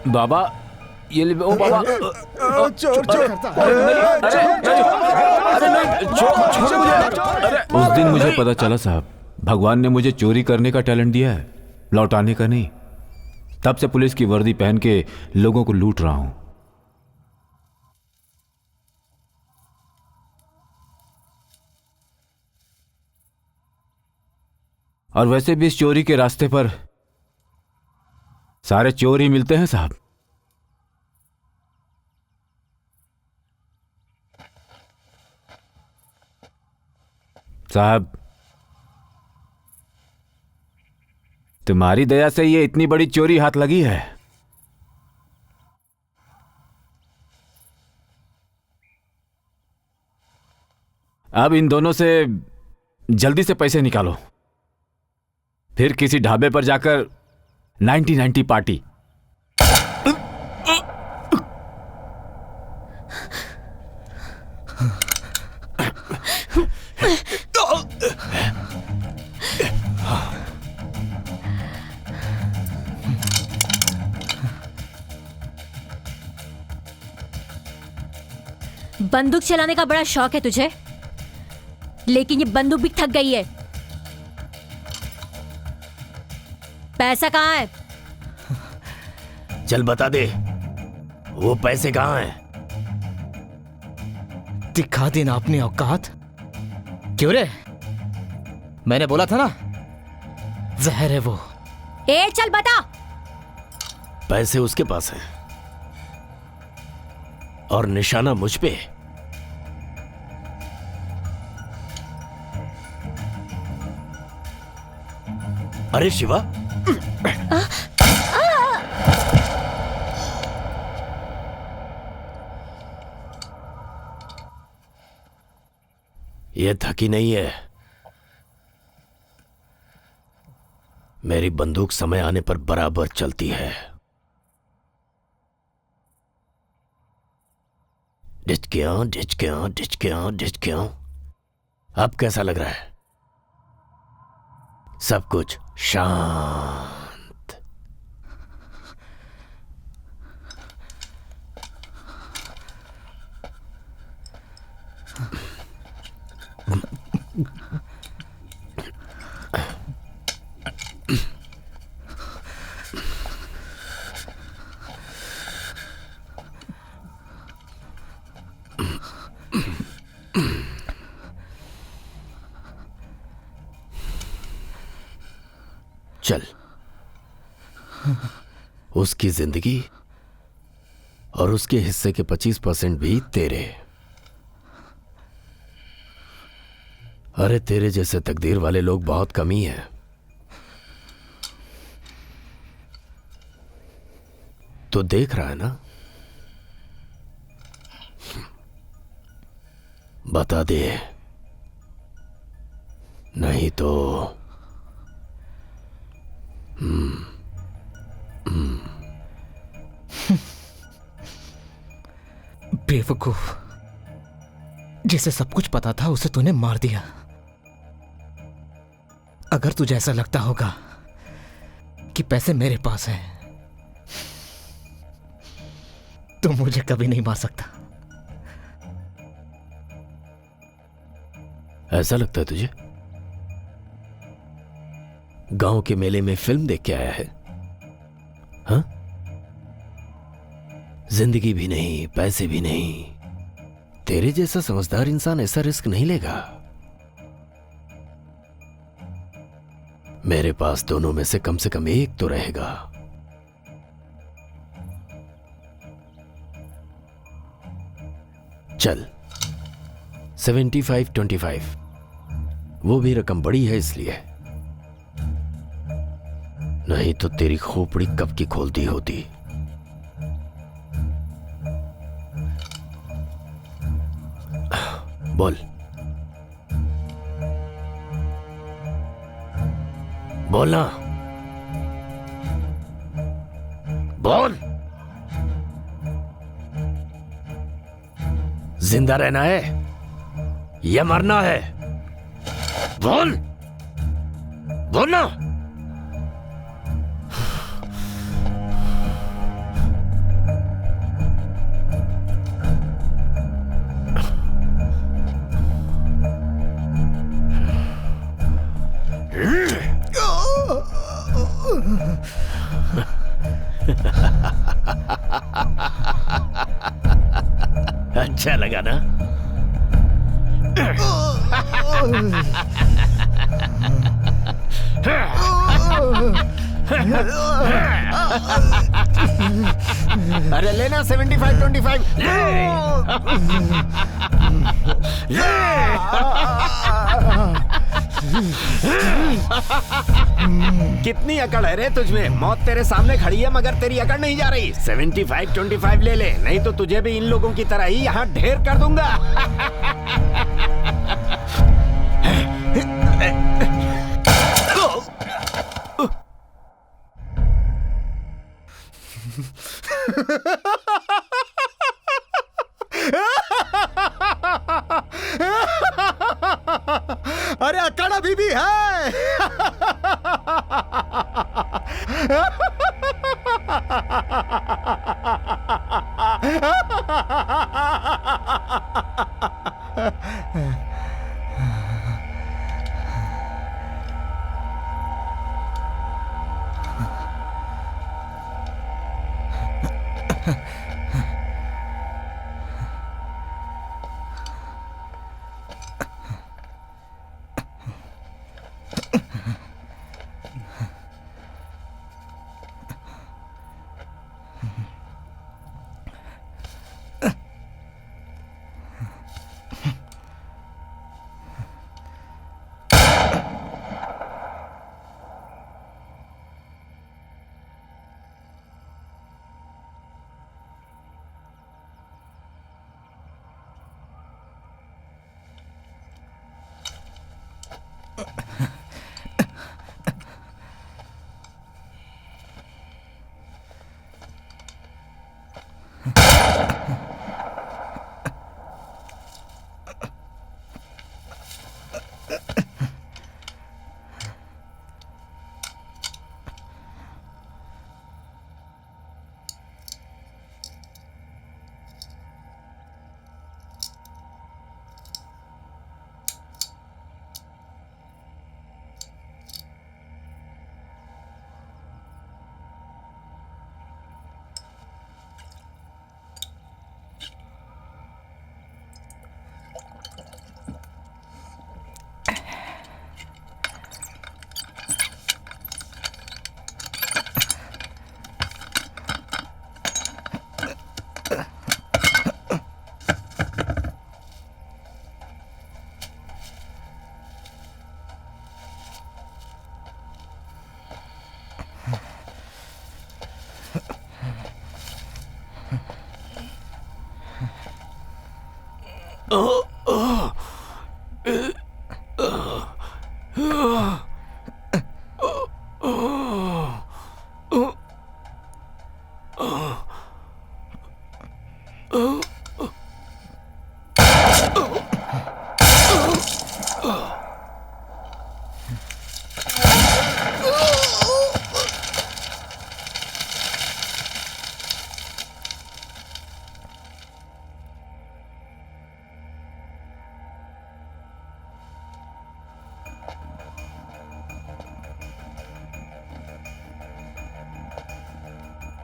बाबा, ये ले। ओ बाबा, चोर चोर। उस दिन मुझे पता चला साहब, भगवान ने मुझे चोरी करने का टैलेंट दिया है, लौटाने का नहीं। तब से पुलिस की वर्दी पहन के लोगों को लूट रहा हूं। और वैसे भी इस चोरी के रास्ते पर सारे चोर ही मिलते हैं साहब। साहब, तुम्हारी दया से ये इतनी बड़ी चोरी हाथ लगी है। अब इन दोनों से जल्दी से पैसे निकालो, फिर किसी ढाबे पर जाकर 90-90 पार्टी। बंदूक चलाने का बड़ा शौक है तुझे, लेकिन ये बंदूक भी थक गई है। पैसा कहाँ है? चल बता दे, वो पैसे कहाँ हैं? दिखा देना अपनी औकात। क्यों रे, मैंने बोला था ना, जहर है वो। ए चल बता। पैसे उसके पास हैं और निशाना मुझ पे। अरे शिवा, ये थकी नहीं है। मेरी बंदूक समय आने पर बराबर चलती है। डिचकियां डिचकियां डिचकियां डिचकियां। अब कैसा लग रहा है? सब कुछ शांत। चल, उसकी जिंदगी और उसके हिस्से के 25% भी तेरे। अरे तेरे जैसे तकदीर वाले लोग बहुत कम ही हैं। तो देख रहा है ना? बता दे, नहीं तो बेवकूफ, जिसे सब कुछ पता था उसे तूने मार दिया। अगर तुझे ऐसा लगता होगा कि पैसे मेरे पास हैं, तो मुझे कभी नहीं मार सकता। ऐसा लगता है तुझे? गांव के मेले में फिल्म देख के आया है? हाँ? जिंदगी भी नहीं, पैसे भी नहीं, तेरे जैसा समझदार इंसान ऐसा रिस्क नहीं लेगा। मेरे पास दोनों में से कम एक तो रहेगा। चल 75-25, वो भी रकम बड़ी है इसलिए, नहीं तो तेरी खोपड़ी कब की खोलती होती। बोल बोलना, बोल। जिंदा रहना है या मरना है? बोल बोलना। अच्छा लगा ना? अरे लेना 75-25 कितनी अकड़ है रे तुझमें? मौत तेरे सामने खड़ी है मगर तेरी अकड़ नहीं जा रही। 75-25 ले ले, नहीं तो तुझे भी इन लोगों की तरह ही यहाँ ढेर कर दूंगा। अरे अकड़ अभी भी है।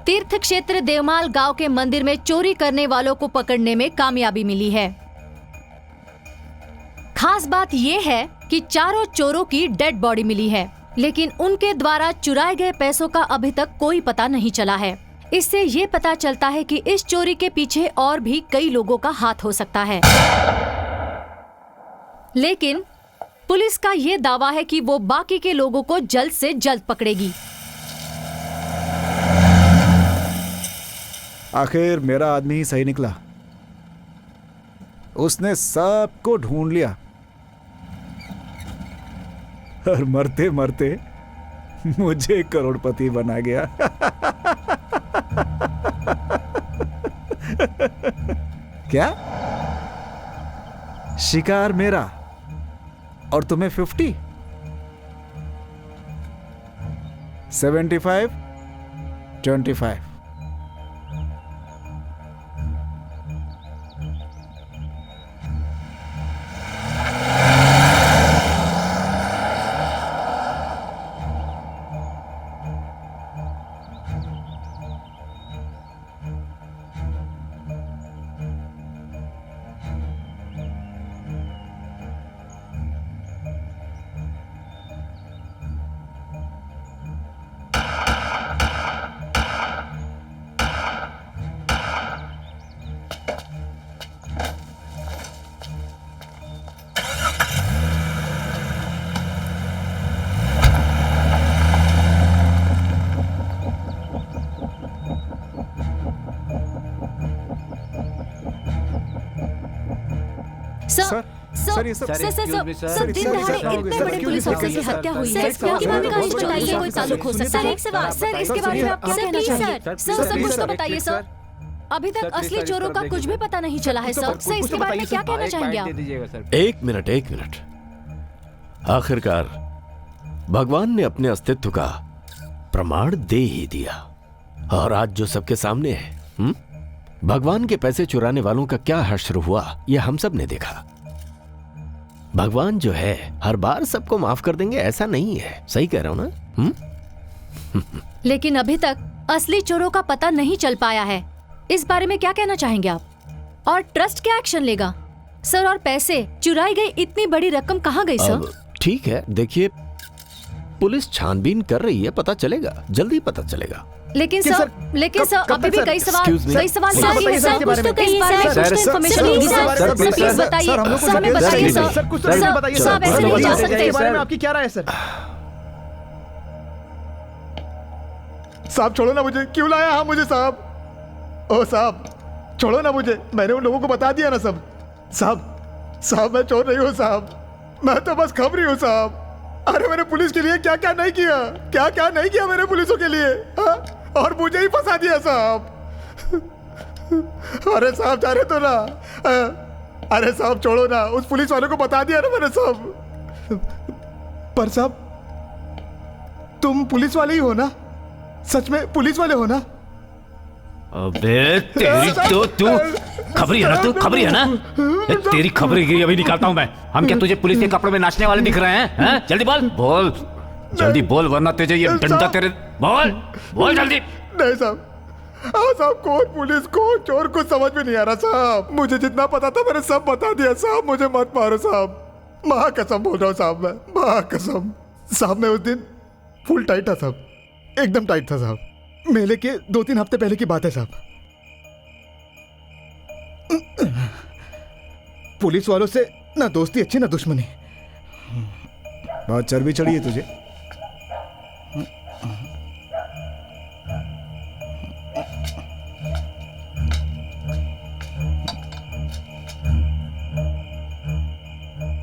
तीर्थ क्षेत्र देवमाल गांव के मंदिर में चोरी करने वालों को पकड़ने में कामयाबी मिली है। खास बात ये है कि चारों चोरों की डेड बॉडी मिली है, लेकिन उनके द्वारा चुराए गए पैसों का अभी तक कोई पता नहीं चला है। इससे ये पता चलता है कि इस चोरी के पीछे और भी कई लोगों का हाथ हो सकता है। लेकिन पुलिस का ये दावा है कि वो बाकी के लोगों को जल्द से जल्द पकड़ेगी। आखिर मेरा आदमी ही सही निकला। उसने सबको ढूंढ लिया और मरते मरते मुझे करोड़पति बना गया। क्या? शिकार मेरा और तुम्हें 50? 75 25। सर, दिन दहाड़े इतने बड़े पुलिस ऑफिसर की हत्या हुई है। इसके बारे में कुछ बताइए, कोई ताल्लुक हो सकता है? सर, इसके बारे में आप क्या कहना चाहेंगे? सर, कुछ तो बताइए सर। अभी तक असली चोरों का कुछ भी पता नहीं चला है सर। इसके बारे में क्या कहना चाहेंगे आप? एक मिनट। आखिरकार भगवान ने अपने अस्तित्व का प्रमाण दे ही दिया, और आज जो सबके सामने है, भगवान के पैसे चुराने वालों का क्या हश्र हुआ, यह हम सब ने देखा। भगवान जो है हर बार सबको माफ कर देंगे ऐसा नहीं है। सही कह रहा हूं ना? लेकिन अभी तक असली चोरों का पता नहीं चल पाया है। इस बारे में क्या कहना चाहेंगे आप? और ट्रस्ट क्या एक्शन लेगा सर? और पैसे चुराई गई इतनी बड़ी रकम कहाँ गई सर? ठीक है, देखिए पुलिस छानबीन कर रही है, पता चलेगा, जल्दी पता चलेगा। लेकिन सर अभी भी कई सवाल कुछ तो कहिए सर। प्लीज बताइए, हमें बताइए सर। कुछ तो बताइए साहब, ऐसे नहीं जा सकते। इसके बारे में आपकी क्या राय है सर? साहब छोड़ो ना मुझे, क्यों लाया हाँ मुझे साहब? ओ साहब छोड़ो ना मुझे, मैंने उन लोगों को बता दिया ना सब। साहब मैं चोर नहीं हूँ साहब, मैं तो बस खबरी हूँ साहब। अरे मैंने पुलिस के लिए क्या क्या नहीं किया मैंने पुलिसों के लिए, हाँ? और मुझे ही फंसा दिया साहब। अरे साहब जा रहे तो ना, अरे साहब छोड़ो ना, उस पुलिस वाले को बता दिया ना मैंने सब। पर साहब तुम पुलिस वाले ही हो ना? सच में पुलिस वाले हो ना? अबे तेरी तो तू खबरी है ना? तू खबरी है ना? तेरी खबरी अभी निकालता हूँ मैं। हम क्या तुझे पुलिस के कपड़ों में नाचने वाले दिख रहे हैं? जल्दी बोल जल्दी बोल, वरना तुझे ये डंडा तेरे बोल जल्दी। नहीं साहब कौन पुलिस कौन चोर कुछ समझ में नहीं आ रहा साहब। मुझे जितना पता था मैंने सब बता दिया साहब, मुझे मत मारो साहब। माँ कसम बोल रहा हूँ साहब, मैं माँ कसम। साहब मैं उस दिन फुल टाइट था साहब, एकदम टाइट था साहब। मेले के 2-3 हफ्ते पहले की बात है साहब। पुलिस वालों से ना दोस्ती अच्छी ना दुश्मनी। बहुत चर्बी चढ़ी है तुझे।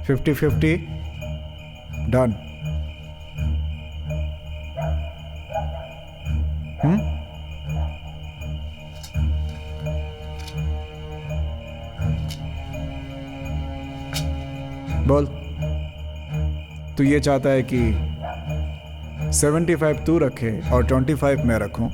$50-50 डन। बोल, तू ये चाहता है कि 75 तू रखे और 25 मैं रखूं?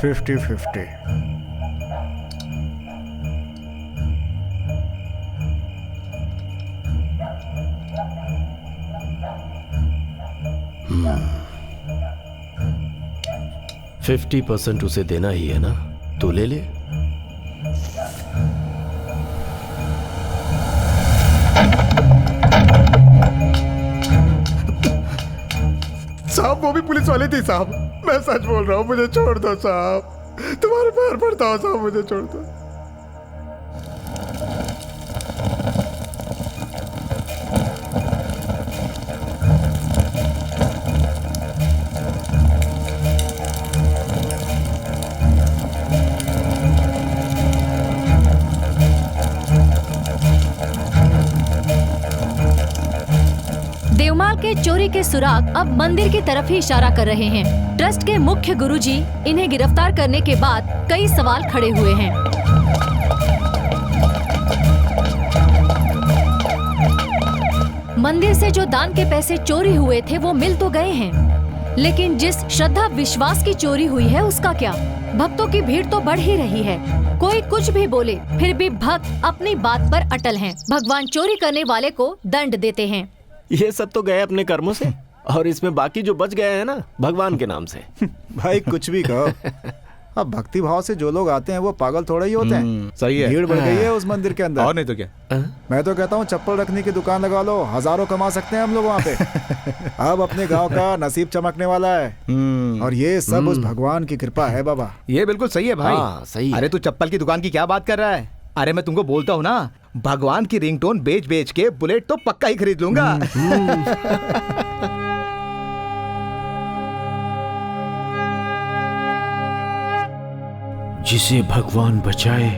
50-50। हम्म, 50% उसे देना ही है ना, तू ले ले। साहब वो भी पुलिस वाली थी साहब, मैं सच बोल रहा हूँ, मुझे छोड़ दो साहब, तुम्हारे पैर पड़ता हूँ साहब, मुझे छोड़ दो। देवमाल के चोरी के सुराग अब मंदिर की तरफ ही इशारा कर रहे हैं। ट्रस्ट के मुख्य गुरुजी इन्हें गिरफ्तार करने के बाद कई सवाल खड़े हुए हैं। मंदिर से जो दान के पैसे चोरी हुए थे वो मिल तो गए हैं, लेकिन जिस श्रद्धा विश्वास की चोरी हुई है उसका क्या? भक्तों की भीड़ तो बढ़ ही रही है। कोई कुछ भी बोले फिर भी भक्त अपनी बात पर अटल हैं। भगवान चोरी करने वाले को दंड देते हैं। ये सब तो गए अपने कर्मों से, और इसमें बाकी जो बच गए हैं ना, भगवान के नाम से। भाई कुछ भी कहो, अब भक्ति भाव से जो लोग आते हैं वो पागल थोड़ा ही होते हैं। सही है, भीड़ बढ़ गई है उस मंदिर के अंदर। और नहीं तो क्या। मैं तो कहता हूँ चप्पल रखने की दुकान लगा लो, हजारों कमा सकते हैं हम लोग वहाँ पे। अब अपने गांव का नसीब चमकने वाला है, और ये सब उस भगवान की कृपा है बाबा। ये बिल्कुल सही है भाई। हाँ, सही है। अरे तू चप्पल की दुकान की क्या बात कर रहा है? अरे मैं तुमको बोलता हूँ ना, भगवान की रिंगटोन बेच बेच के बुलेट तो पक्का ही खरीद लूंगा। जिसे भगवान बचाए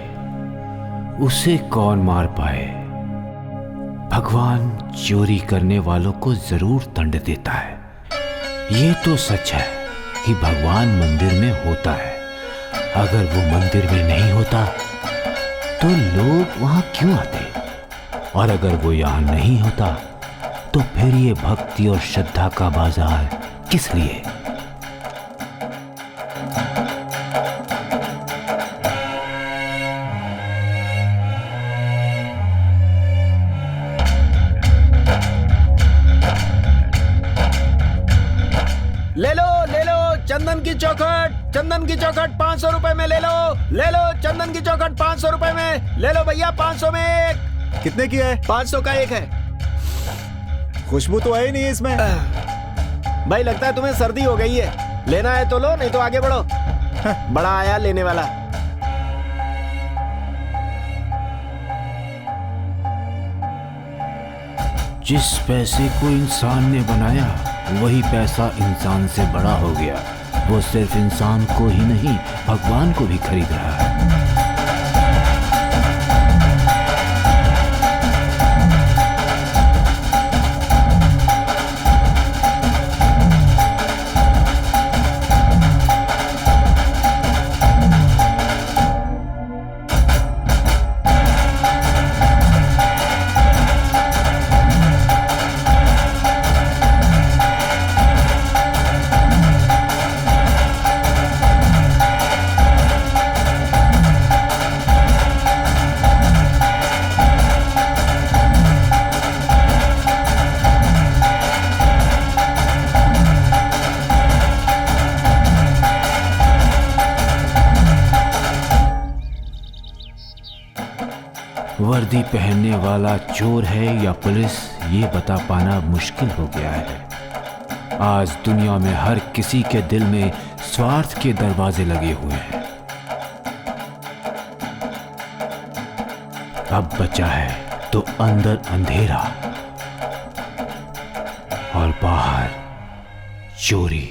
उसे कौन मार पाए। भगवान चोरी करने वालों को जरूर दंड देता है। ये तो सच है कि भगवान मंदिर में होता है। अगर वो मंदिर में नहीं होता तो लोग वहां क्यों आते? और अगर वो यहाँ नहीं होता तो फिर ये भक्ति और श्रद्धा का बाजार किस लिए? ले लो चंदन की चौखट 500 रुपए में ले लो चंदन की चौखट 500 रुपए में ले लो भैया, 500 में एक। कितने की है? 500 का एक है। खुशबू तो है ही नहीं इसमें। भाई लगता है तुम्हें सर्दी हो गई है, लेना है तो लो, नहीं तो आगे बढ़ो। बड़ा आया लेने वाला। जिस पैसे को इंसान ने बनाया वही पैसा इंसान से बड़ा हो गया। वो सिर्फ इंसान को ही नहीं भगवान को भी खरीद रहा है। वर्दी पहनने वाला चोर है या पुलिस, ये बता पाना मुश्किल हो गया है। आज दुनिया में हर किसी के दिल में स्वार्थ के दरवाजे लगे हुए हैं। अब बचा है तो अंदर अंधेरा और बाहर चोरी।